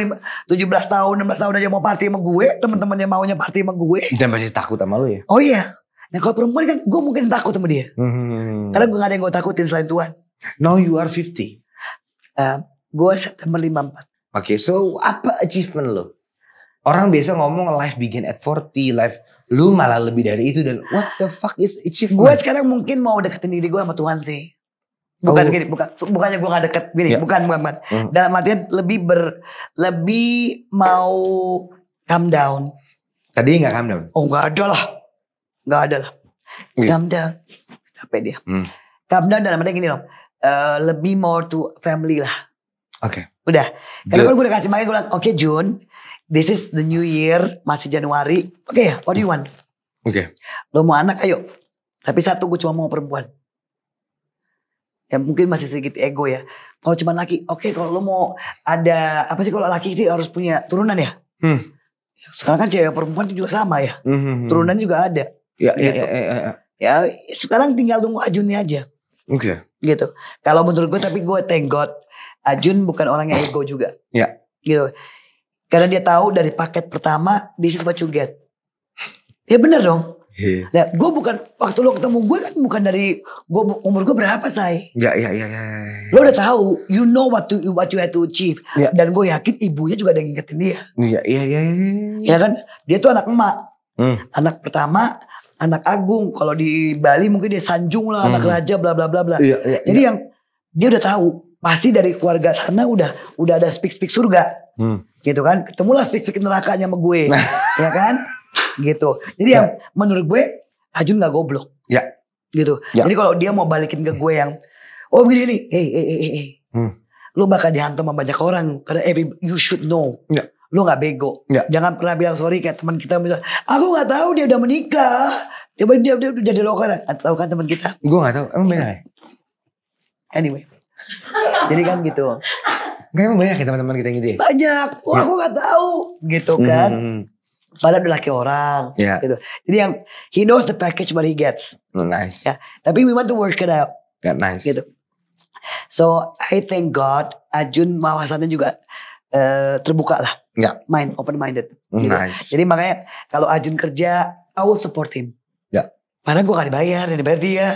17 tahun, 16 tahun aja mau party sama gue. Temen-temennya maunya party sama gue. Dan pasti takut sama lu ya? Oh iya. Nah kalau perempuan kan gue mungkin takut sama dia. Karena gue gak ada yang gue takutin selain Tuhan. Now you are 50. Gue September 54. Oke, so apa achievement lo? Orang biasa ngomong life begin at 40, life lu malah lebih dari itu, dan what the fuck is achievement? Gue sekarang mungkin mau deketin diri gue sama Tuhan sih. Bukannya gue gak deket gini, bukan. Dalam artian lebih mau calm down. Tadi gak calm down? Oh gak ada lah. Calm down. Capek dia. Calm down dalam artian gini loh. Lebih more to family lah. Oke. Udah. Karena gue udah kasih makanya gue bilang, oke Jun, this is the new year, masih Januari. Oke ya, what do you want? Oke. Lo mau anak, ayo. Tapi satu, gue cuma mau perempuan. Ya mungkin masih sedikit ego ya. Kalau cuma laki, oke, kalau lo mau ada, apa sih kalau laki itu harus punya turunan ya? Sekarang kan cewek perempuan juga sama ya. Turunan juga ada. Ya, gitu. Ya sekarang tinggal tunggu Ajunnya aja. Oke. Gitu. Kalau menurut gue, tapi gue thank God, Ajun bukan orang yang ego juga. Ya. Gitu. Karena dia tahu dari paket pertama, this is what you get. Ya bener dong. Nah, gue bukan, waktu lo ketemu gue kan bukan dari umur gue berapa say. Ya. Lo udah tahu, you know what you had to achieve. Ya. Dan gue yakin ibunya juga ada yang ngingetin dia. Iya. Ya kan, dia tuh anak emak. Anak pertama, anak agung. Kalau di Bali mungkin dia sanjung lah, anak raja bla bla bla bla. Jadi yang dia udah tahu, pasti dari keluarga sana udah ada speak surga. Gitu kan, ketemulah speak nerakanya sama gue. Ya kan? Gitu. Jadi yang menurut gue Ajun gak goblok. Ya. Gitu. Jadi kalau dia mau balikin ke gue yang begini, hey. Lu bakal dihantam sama banyak orang karena you should know. Lu gak bego. Jangan pernah bilang sorry kayak teman kita misalnya, aku gak tahu dia udah menikah. Dia udah jadi lokaran. Tahu kan teman kita? Gue gak tahu. Emang banyak ya? Anyway. Jadi kan gitu. Gak emang banyak ya teman-teman kita yang gitu ya? Banyak. Aku gak tahu. Gitu kan. Padahal udah laki orang. Gitu. Jadi yang he knows the package what he gets. Nice. Ya. Tapi we want to work it out. Nice. Gitu. So I thank God Ajun wawasannya juga terbuka lah. Mind open minded. Gitu. Nice. Jadi makanya kalau Ajun kerja, I will support him. Padahal gue gak dibayar, yang dibayar dia.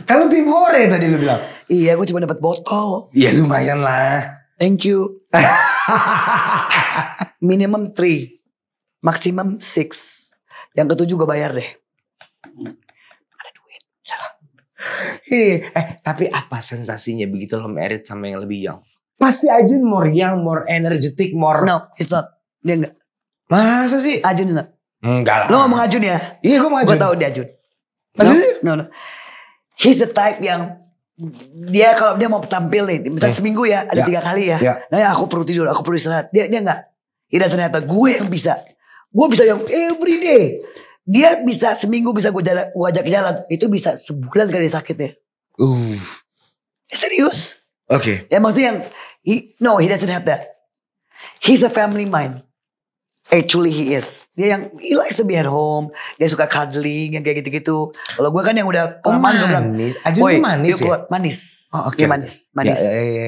Kalau tim hore tadi lu bilang. Iya, gue cuma dapat botol. Iya lumayan lah. Thank you. Minimum 3, maksimum 6. Yang ke-7 gue bayar deh. Ada duit. Tapi apa sensasinya begitu lo married sama yang lebih young? Pasti Ajun more young, more energetic, more. No, it's not. Dia enggak. Masa sih? Ajun enggak. Enggak lah. Lo ngomong Ajun ya? Iya gue mau Ajun. Gue tahu dia Ajun. Masa sih? No. He's the type yang dia kalau dia mau tampil nih, misalnya seminggu ya ada 3 kali ya. Nah aku perlu tidur, aku perlu istirahat. Dia enggak. Dia ternyata gue yang bisa. Gue bisa yang every day. Dia bisa seminggu bisa gue ajak jalan. Itu bisa sebulan kali sakitnya. Serius? Oke. Ya maksudnya yang he doesn't have that. He's a family mind. Actually he is. Dia yang he likes to be at home. Dia suka cuddling yang kayak gitu-gitu. Kalau gue kan yang udah kelamaan gue bilang, Ajun tuh manis ya? Manis. Oh, okay. Dia manis.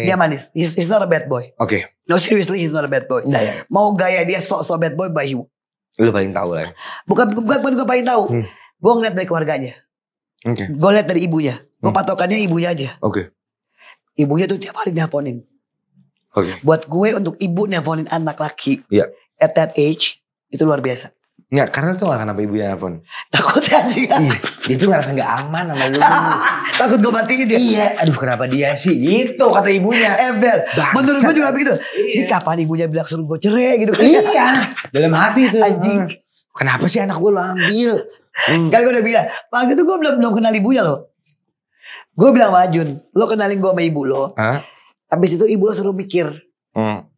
Dia manis. He's not a bad boy. Oke. No seriously he's not a bad boy. Mau gaya dia sok-sok bad boy, but he won't. Lu paling tahu lah ya. Bukan paling tahu. Gue ngeliat dari keluarganya. Gue liat dari ibunya. Gue patokannya ibunya aja. Ibunya tuh tiap hari nelfonin. Buat gue untuk ibu nelfonin anak laki. At that age itu luar biasa. Nggak, karena itu gak kenapa ibunya nelfon. Takutnya sih. Dia tuh ngerasa gak aman sama lu. Takut gue matiin dia. Iya, aduh kenapa dia sih gitu kata ibunya. Ember, menurut gue juga begitu. Ini kapan ibunya bilang suruh gue cerai gitu. Iya, dalam hati tuh. Kenapa sih anak gue lo ambil? Kan gue udah bilang, waktu itu gue belum kenal ibunya loh. Gue bilang sama Ajun, lo kenalin gue sama ibu lo. Habis itu ibu lo suruh mikir.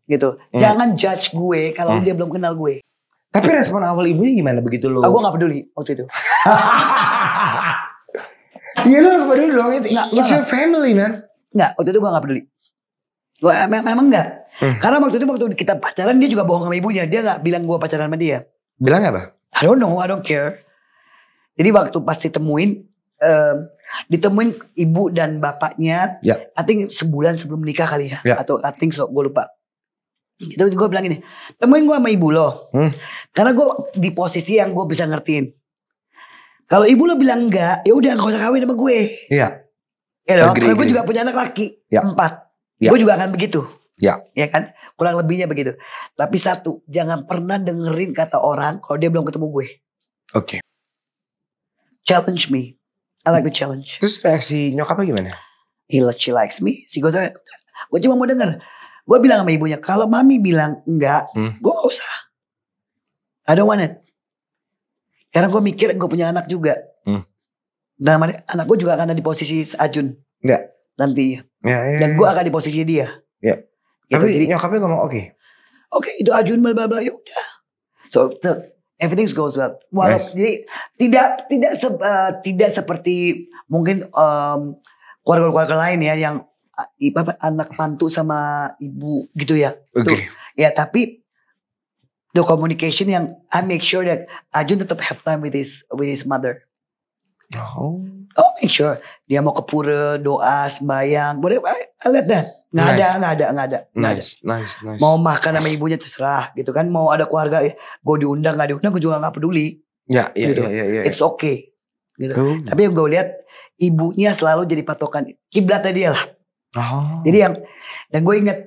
Gitu. Jangan judge gue kalau dia belum kenal gue. Tapi respon awal ibunya gimana begitu lo? Gue gak peduli waktu itu. Iya lo harus peduli dong. It's your family man. Enggak, waktu itu gue gak peduli. Gue memang enggak. Karena waktu kita pacaran dia juga bohong sama ibunya. Dia gak bilang gue pacaran sama dia. Bilang apa? I don't know, I don't care. Jadi waktu pas ditemuin ibu dan bapaknya. I think sebulan sebelum nikah kali ya. Atau I think so, gue lupa. Itu gue bilang gini, temuin gue sama ibu lo. Karena gue di posisi yang gue bisa ngertiin. Kalau ibu lo bilang enggak, ya udah gak usah kawin sama gue. Iya. Ya dong, karena gue juga punya anak laki 4. Gue juga akan begitu. Ya kan, kurang lebihnya begitu. Tapi satu, jangan pernah dengerin kata orang kalau dia belum ketemu gue. Oke. Challenge me. I like the challenge. Terus reaksi nyokapnya gimana? She likes me. Gue cuma mau denger. Gue bilang sama ibunya, kalau mami bilang enggak, gue gak usah. I don't want it. Karena gue mikir gue punya anak juga. Dan anak gue juga akan ada di posisi Ajun. Enggak. Nantinya. Dan gue akan di posisi dia. Ya. Gitu, tapi jadi, nyokapnya ngomong oke, itu Ajun bla bla bla, ya udah. So everything goes well. Walaupun jadi tidak seperti mungkin keluarga-keluarga lain ya yang anak mantu sama ibu gitu ya. Oke. Ya tapi the communication yang I make sure that Ajun tetap have time with his mother. Oh, make sure dia mau ke pura, doa, sembayang, whatever. I let that. Nggak ada. Nice. Mau makan sama ibunya terserah gitu kan. Mau ada keluarga, gue diundang nggak diundang, gue juga nggak peduli. Ya. It's okay. Gitu. Tapi yang gue lihat ibunya selalu jadi patokan kiblatnya dia lah. Jadi dan gue ingat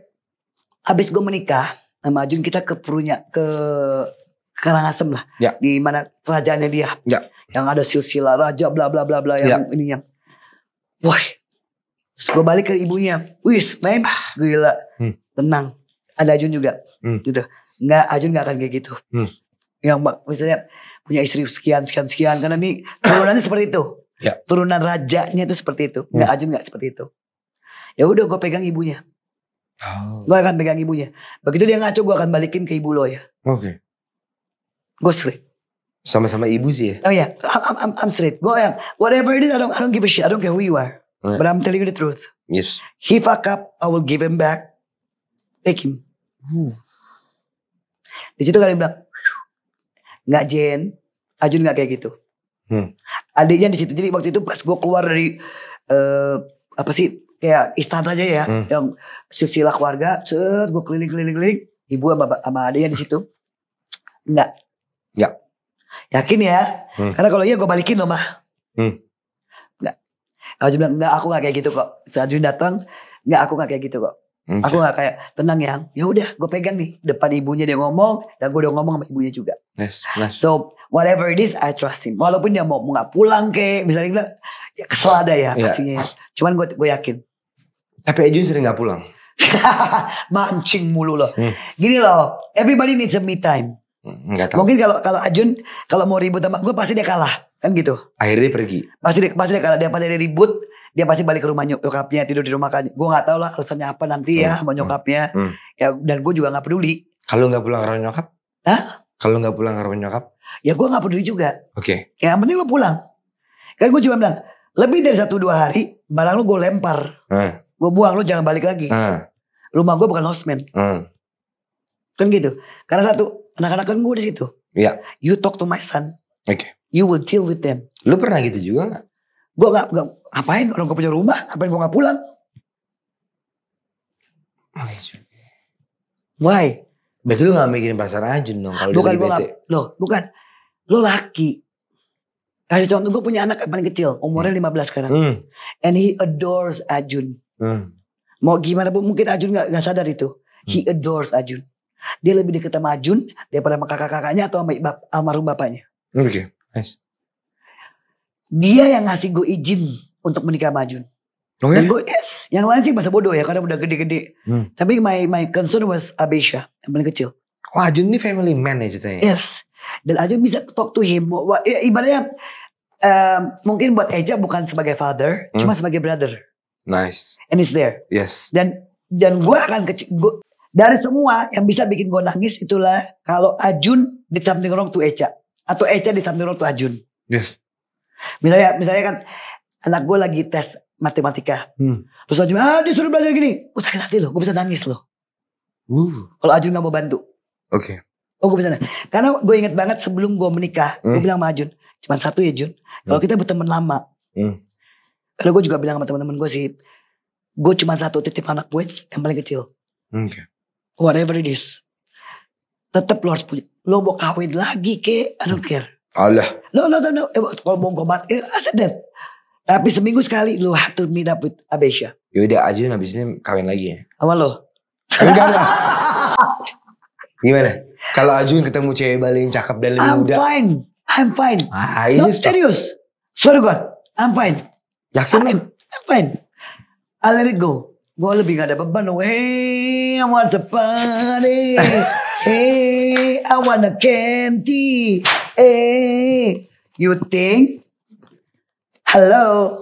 abis gue menikah sama Ajun, kita ke purunya ke Karangasem lah. Di mana kerajaannya dia. Yang ada silsilah raja bla bla bla bla yang ini yang. Wah. Terus gue balik ke ibunya. Wis, main gila. Tenang. Ada Ajun juga. Gitu. Enggak, Ajun gak akan kayak gitu. Yang misalnya punya istri sekian. Karena ini turunannya seperti itu. Turunan rajanya itu seperti itu. Enggak, Ajun gak seperti itu. Ya udah, gue pegang ibunya. Gue akan pegang ibunya. Begitu dia ngaco, gue akan balikin ke ibu lo ya. Oke. Gue straight. Sama-sama ibu sih ya. Oh ya, I'm straight. Gue yang whatever it is, I don't give a shit. I don't care who you are. But I'm telling you the truth. Yes. He fuck up, I will give him back. Take him. Di situ kalian bilang, nggak Jen, Ajun nggak kayak gitu. Adiknya di situ. Jadi waktu itu pas gue keluar dari apa sih kayak istananya ya, yang silsilah keluarga, gue keliling, ibu sama adiknya di situ. Enggak. Yakin ya? Karena kalau iya gue balikin loh mah. Enggak. Ajun bilang enggak, aku nggak kayak gitu kok. Ajun datang, enggak, aku nggak kayak gitu kok. Aku nggak kayak tenang yang. Ya udah, gue pegang nih depan ibunya dia ngomong, dan gue udah ngomong sama ibunya juga. Nice. So whatever it is, I trust him. Walaupun dia mau nggak pulang kayak misalnya bilang, ya kesel ada ya pastinya. Cuman gue yakin. Tapi Ajun sering nggak pulang. Mancing mulu loh. Gini loh, everybody needs a me time. Nggak tahu. Mungkin kalau Ajun kalau mau ribut sama gue pasti dia kalah, kan gitu. Akhirnya dia pergi. Pasti dia kalah. Dia pada dia ribut, dia pasti balik ke rumah nyokapnya, tidur di rumah kan. Gue nggak tahu lah alasannya apa nanti ya sama nyokapnya. Ya dan gue juga nggak peduli. Kalau nggak pulang ke rumah nyokap? Kalau nggak pulang ke rumah nyokap? Ya gue nggak peduli juga. Oke. Yang penting lo pulang. Kan gue cuma bilang lebih dari 1-2 hari barang lo gue lempar. Gue buang, lo jangan balik lagi. Rumah gue bukan houseman. Kan gitu. Karena satu, anak-anak kan gue di situ. Iya. You talk to my son. Oke. You will deal with them. Lu pernah gitu juga gak? Gue gak, ngapain orang gue punya rumah, ngapain gue gak pulang? Why? Berarti lu gak mikirin perasaan Ajun dong kalau bukan, dia bete. Bukan. Lo laki. Kasih contoh, gue punya anak paling kecil, umurnya 15 sekarang. And he adores Ajun. Mau gimana pun mungkin Ajun gak sadar itu. He adores Ajun. Dia lebih dekat sama Ajun daripada sama kakak-kakaknya atau sama almarhum bapaknya. Oke, nice. Dia yang ngasih gue izin untuk menikah sama Ajun. Okay. Dan gue yang lain sih masa bodoh ya karena udah gede-gede. Tapi my concern was Abesha yang paling kecil. Oh, Ajun ini family man ya ceritanya. Yes. Dan Ajun bisa talk to him. Ibaratnya mungkin buat Eja bukan sebagai father, cuma sebagai brother. Nice. And he's there. Yes. Dan gue akan dari semua yang bisa bikin gue nangis itulah kalau Ajun did something wrong to Echa atau Echa did something wrong to Ajun. Yes. Misalnya kan anak gue lagi tes matematika. Terus Ajun, disuruh belajar gini. Gue sakit hati loh, gue bisa nangis loh. Kalau Ajun gak mau bantu. Oke. Oh gue bisa nangis. Karena gue inget banget sebelum gue menikah, gue bilang sama Ajun, cuma satu ya Jun. Kalau kita berteman lama. Karena gue juga bilang sama teman-teman gue sih, gue cuma satu titip anak gue yang paling kecil. Whatever it is. Tetap lo harus punya. Lo mau kawin lagi ke, I don't care. Allah. No. Kalau mau gue mati, I said that. Tapi seminggu sekali lo have to meet up with Abesha. Yaudah Ajun habis ini kawin lagi ya. Sama lo? Enggak lah. Gimana? Kalau Ajun ketemu cewek Bali yang cakep dan lebih muda. I'm fine. No, serius. Swear to God, I'm fine. Yakin? I'm fine. I let it go. Gue lebih gak ada beban. Hey, I want a party. Hey, I want a candy. Hey, you think? Hello.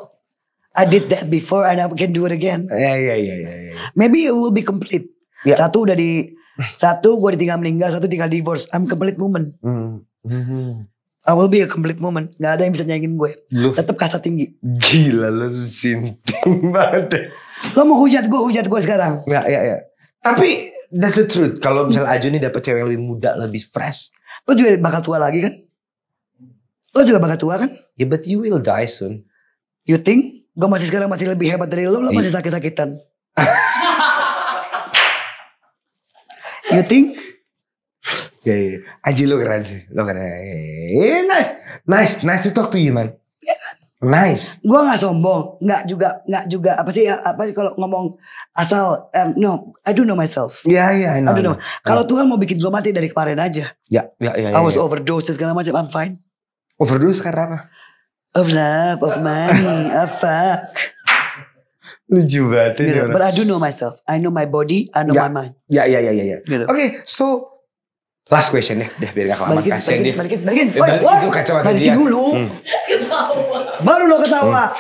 I did that before and I can do it again. Yeah. Maybe it will be complete. Yeah. Satu gue ditinggal meninggal, satu tinggal divorce. I'm complete woman. I will be a complete woman. Gak ada yang bisa nyanyiin gue. Tetap kasta tinggi. Gila lu sinting banget. Lo mau hujat gue sekarang. Ya. Tapi that's the truth. Kalau misalnya Ajun nih dapet cewek lebih muda, lebih fresh. Lo juga bakal tua lagi kan? Lo juga bakal tua kan? Yeah, but you will die soon. You think? Gue sekarang masih lebih hebat dari lo masih sakit-sakitan. You think? Yeah. Aji lo keren sih. Lo keren. Nice to talk to you man. Ya kan? Nice. Gue gak sombong. Gak juga. Apa sih kalau ngomong asal. No, I do know myself. Yeah, I know. I don't know. Kalau Tuhan mau bikin gue mati dari kemarin aja. Ya. I was overdose segala macam. I'm fine. Overdose karena apa? Of love, of money, of fuck. Lucu banget. Gitu. But I do know myself. I know my body, I know my mind. Ya. Gitu. Oke, so last question deh biar gak kelamaan. Kasian dia. Balikin. Itu kacamata dia. Balikin dulu. Baru lo ketawa.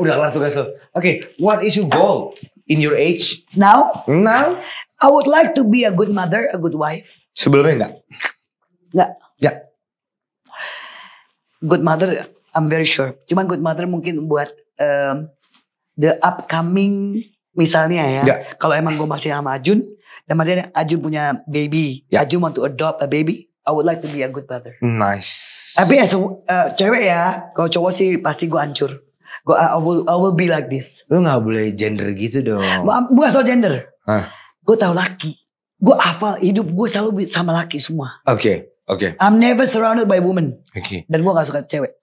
Udah kelar tugas lo. Oke, what is your goal in your age? Now, I would like to be a good mother, a good wife. Sebelumnya enggak? Ya. Good mother, I'm very sure. Cuman good mother mungkin buat the upcoming misalnya ya. Kalau emang gue masih sama Ajun, dan Ajun punya baby, Ajun want to adopt a baby, I would like to be a good mother. Nice. Tapi as cewek ya, kalau cowok sih pasti gue hancur. I will be like this. Lu gak boleh gender gitu dong. Bukan soal gender. Gue tahu laki. Gue hafal hidup gue selalu sama laki semua. Oke. I'm never surrounded by women. Oke. Dan gue gak suka cewek.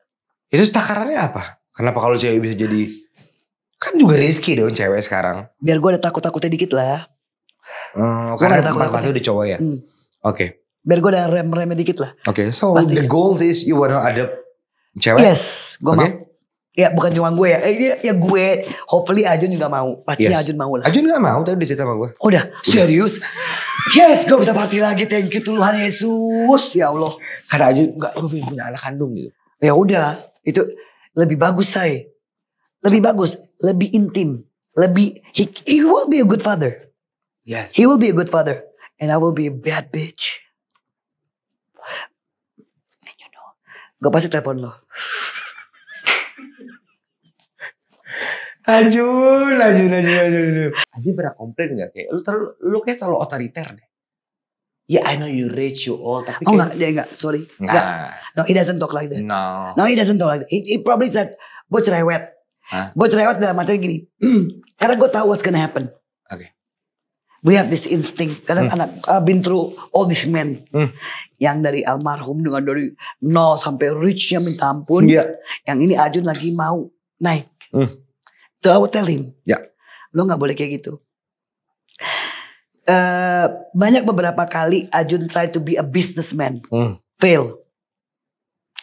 Itu takarannya apa? Kenapa kalau cewek bisa jadi... Kan juga risky dong cewek sekarang. Biar gue ada takut-takutnya dikit lah. Karena takut-takutnya udah cowok ya? Oke. Biar gue ada rem-remnya dikit lah. Oke, so the goals is you wanna adopt cewek? Yes, gue mau. Ya bukan cuma gue ya. Ya gue, hopefully Ajun juga mau. Pastinya Ajun mau lah. Ajun gak mau, tadi udah cerita sama gue. Udah, serius? Yes, gue bisa party lagi. Thank you Tuhan Yesus. Ya Allah. Karena Ajun gak punya anak kandung gitu. Ya udah, itu lebih bagus say. Lebih bagus, lebih intim. He will be a good father. Yes. He will be a good father. And I will be a bad bitch. Gue pasti telepon lo. Ajun. Ajun pernah komplain gak? Kayak lu kayak selalu otoriter deh. Yeah, I know you rich, you old. Tapi dia enggak. Sorry. Enggak. No, he doesn't talk like that. No, he doesn't talk like that. He probably said, gue cerewet. Gue cerewet dalam arti gini. Karena gue tahu what's gonna happen. Okay. We have this instinct. Karena I've been through all these men. Yang dari almarhum dengan dari nol sampai richnya minta ampun. Yang ini Ajun lagi mau naik. So I would tell him. Lo gak boleh kayak gitu. Banyak beberapa kali Ajun try to be a businessman. Fail.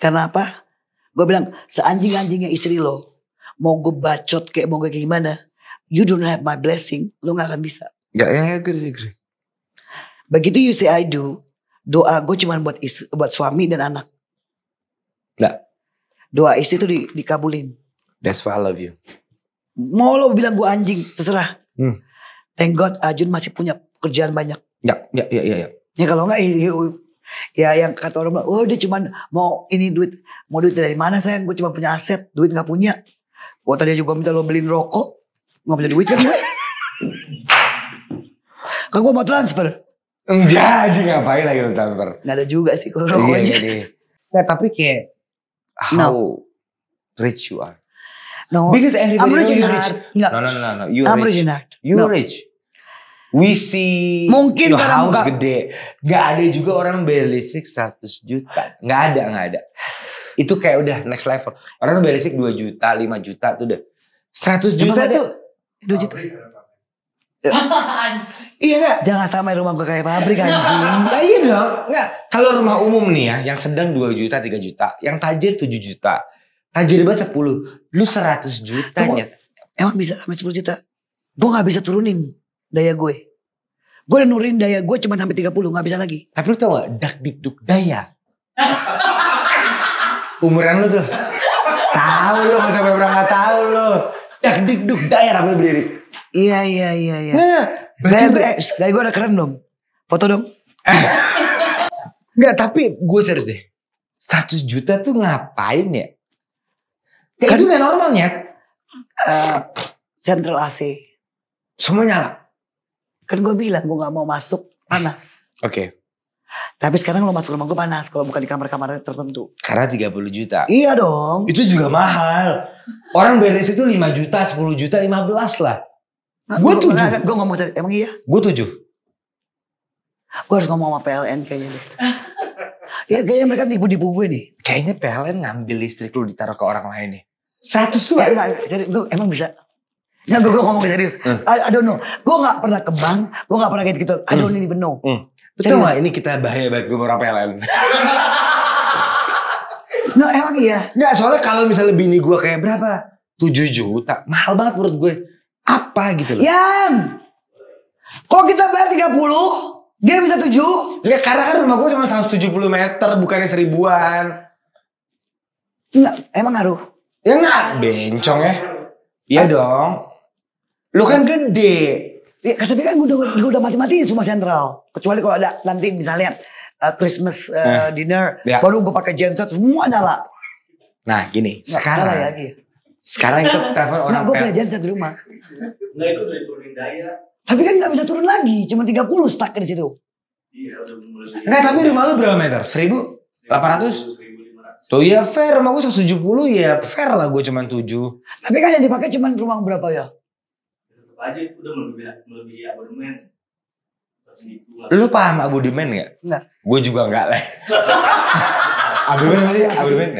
Karena apa? Gue bilang seanjing-anjingnya istri lo. Mau gue bacot kayak mau gue kayak gimana. You don't have my blessing. Lo gak akan bisa. Ya, agree. Begitu you say I do, doa gue cuma buat suami dan anak. Doa istri itu dikabulin. That's why I love you. Mau lo bilang gue anjing, terserah. Thank God Ajun masih punya kerjaan banyak. Ya. Ya kalau enggak, ya yang kata orang, oh dia cuma mau ini duit dari mana sayang? Gue cuma punya aset, duit nggak punya. Gua tadi juga minta lo beliin rokok. Gak punya duit kan gue. Kan gue mau transfer. Enggak, ngapain lagi lo transfer? Gak ada juga sih kalau rokoknya. Iya. Nah tapi kayak how rich you are. No, Because everybody know you rich. Enggak. No. You I'm rich. You rich. We see mungkin your house muka. gede. Gak ada juga orang bayar listrik 100 juta. Gak ada. Itu kayak udah next level. Orang bayar listrik 2 juta, 5 juta tuh udah. 100 juta tuh. 2 juta. Iya gak? Jangan samain rumah gue kayak pabrik anjing. Nah iya dong. Enggak. Kalau rumah umum nih ya. Yang sedang 2 juta, 3 juta. Yang tajir 7 juta. Tajir banget 10. Lu 100 juta nyet. Emang bisa sampai 10 juta? Gue gak bisa turunin daya gue. Gue udah nurunin daya gue cuma sampai 30. Gak bisa lagi. Tapi lu tau gak? Dak dikduk daya. Umuran lu tuh. Tahu lu. Gak sampai berangkat tahu lu. Dak dikduk daya namanya berdiri. Iya. Nah. Gaya gue udah keren dong. Foto dong. Enggak, tapi gue serius deh. 100 juta tuh ngapain ya? Ya kan, itu gak normalnya. Central AC. Semua nyala. Kan gue bilang gue gak mau masuk panas. Oke. Tapi sekarang lo masuk rumah gue panas. Kalau bukan di kamar-kamar tertentu. Karena 30 juta. Iya dong. Itu juga mahal. Orang beres itu 5 juta, 10 juta, 15 lah. Gue 7. Gue ngomong tadi, emang iya? Gue 7. Gue harus ngomong sama PLN kayaknya deh. Ya kayaknya mereka nipu-nipu gue nih. Kayaknya PLN ngambil listrik lu ditaruh ke orang lain nih. 100 tuh. Ya, serius, gue emang bisa. Nggak, gue ngomong serius. I don't know. Gue gak pernah ke bank. Gue gak pernah kayak gitu. I don't even know. Betul gak ini kita bahaya banget gue orang PLN. No emang iya. Nggak, soalnya kalau misalnya bini gue kayak berapa? 7 juta. Mahal banget menurut gue. Apa gitu loh. Yang. Kok kita bayar 30? Dia bisa 7? Enggak, karena kan rumah gue cuma 170 meter. Bukannya 1000-an. Enggak, emang ngaruh? Ya enggak, bencong ya. Iya dong. Lu kan gede. Ya, tapi kan gue udah mati-mati semua sentral. Kecuali kalau ada nanti misalnya Christmas dinner. Ya. Baru gue pakai genset semua nyala. Nah gini, Nggak, sekarang. nyala ya, Sekarang itu telepon orang gue punya genset di rumah. Enggak, itu udah turunin daya. Tapi kan gak bisa turun lagi. Cuma 30 stuck di situ. Iya, udah mulai. Enggak, tapi rumah lu berapa meter? 1800? 1500. Tuh ya fair, rumah gue 170 ya fair lah gue cuma 7. Tapi kan yang dipakai cuma ruang berapa ya? Tetap aja itu udah melebihi abonemen. Lu paham abonemen gak? Enggak. Gue juga enggak lah. Abonemen apa sih? Abonemen?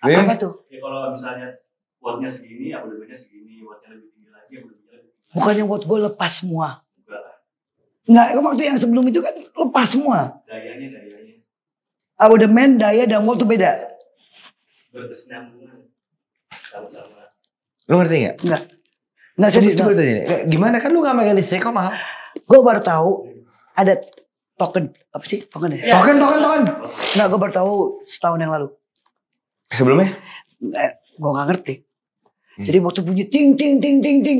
Apa tuh? Ya kalau misalnya wattnya segini, abonemennya segini, wattnya lebih tinggi lagi, abonemennya lebih tinggi. Bukannya watt gue lepas semua. Enggak lah. Enggak, waktu yang sebelum itu kan lepas semua. Dayanya. Abonemen, daya, dan watt tuh beda. Berkesinambungan. Sama-sama. Lu ngerti gak? Enggak serius. Coba tanya, gimana kan lu gak pakai listrik kok mahal? Gue baru tahu ada token. Apa sih token ya? Token. Enggak, gue baru tahu setahun yang lalu. Sebelumnya? Gue gak ngerti. Jadi waktu bunyi ting.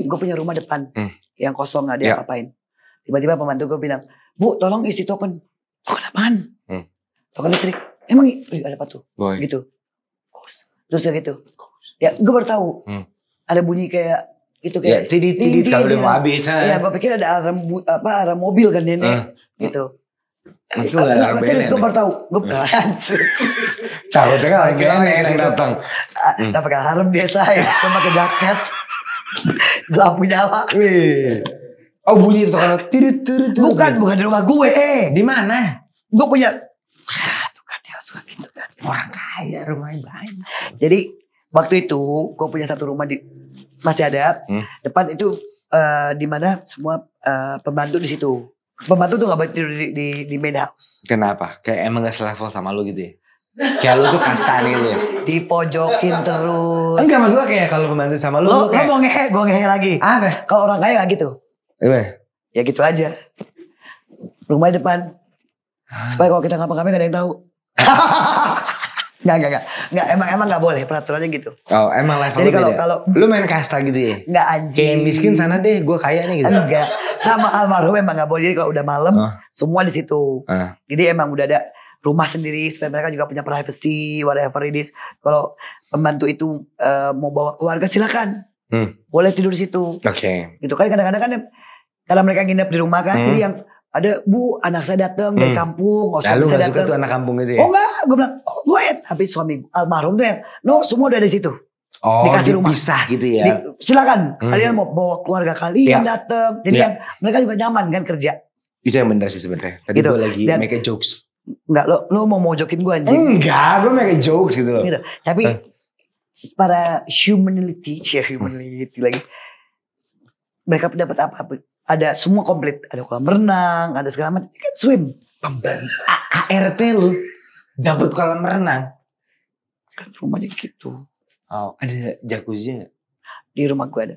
Gue punya rumah depan. Yang kosong gak ada apa-apain. Tiba-tiba pembantu gue bilang, Bu tolong isi token. Token apaan? Token listrik. Emang ada apa tuh? Boy. Gitu. Terus ya gitu. Ya gue baru tahu. Ada bunyi kayak itu Ya, kayak tidit kalau udah mau habis. Iya, gue pikir ada alarm mobil kan nenek. Gitu. Itu alarm BNN. Gue baru tahu. Gue Takutnya kan orang BNN yang datang. Kita pakai alarm biasa ya. Cuma pakai jaket. Lampu nyala. Oh bunyi itu kalau tidit. Bukan di rumah gue. Di mana? Gue punya. Tuh kan dia suka gitu kan. Orang kaya rumahnya banyak. Jadi waktu itu gue punya satu rumah masih ada. Depan itu di mana semua pembantu di situ. Pembantu tuh gak boleh tidur di main house. Kenapa? Kayak emang gak selevel sama lu gitu ya? Kayak lu tuh kasta gitu ya? Dipojokin terus. Enggak maksudnya kayak kalau pembantu sama lu. Lo kayak... mau ngehe, gue ngehe lagi. Apa? Kalau orang kaya gak gitu. Gimana? Ya gitu aja. Rumahnya depan. Supaya kalau kita ngapa-ngapain gak ada yang tahu. Enggak. Emang gak boleh peraturannya gitu. Oh emang levelnya jadi beda? Kalau lu main kasta gitu ya? Enggak anjing. Kayak miskin sana deh, gue kaya nih gitu. Enggak. Sama almarhum emang gak boleh. Jadi kalau udah malam semua di situ. Jadi emang udah ada rumah sendiri supaya mereka juga punya privacy, whatever it is. Kalau pembantu itu mau bawa keluarga silakan, boleh tidur di situ. Oke. Gitu kan kadang-kadang kan karena mereka nginep di rumah kan, jadi yang ada bu anak saya datang dari kampung, lalu nggak suka tuh anak kampung itu ya? Oh enggak, gue bilang, oh gue tapi suami almarhum tuh yang, no semua udah di situ. Oh, dikasih rumah. Dipisah gitu ya? Silakan, kalian mau bawa keluarga kalian datang. Jadi yang mereka juga nyaman kan kerja. Itu yang benar sih sebenarnya. Tadi gitu. gue lagi Dan, make a jokes. Enggak, lo mau mojokin gue anjing? Enggak, gue make a jokes gitu loh. Gitu. Tapi para humanity lagi, mereka dapat apa? Ada semua komplit. Ada kolam renang, ada segala macam. Kan swim. ART lu dapat kolam renang. Kan rumahnya gitu. Oh, ada jacuzzi nggak? Di rumah gue ada.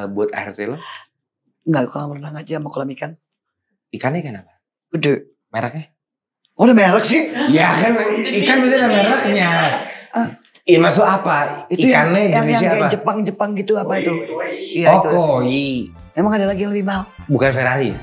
Buat ART lo? Enggak, kolam renang aja sama kolam ikan. Ikannya ikan apa? Gede. Mereknya? Oh, ada merek sih? Ya kan ikan bisa ada mereknya. Iya maksud apa? Itu ikannya yang jenisnya apa? Kayak Jepang gitu apa itu? Iya, koi. Emang ada lagi yang lebih mahal? Bukan Ferrari.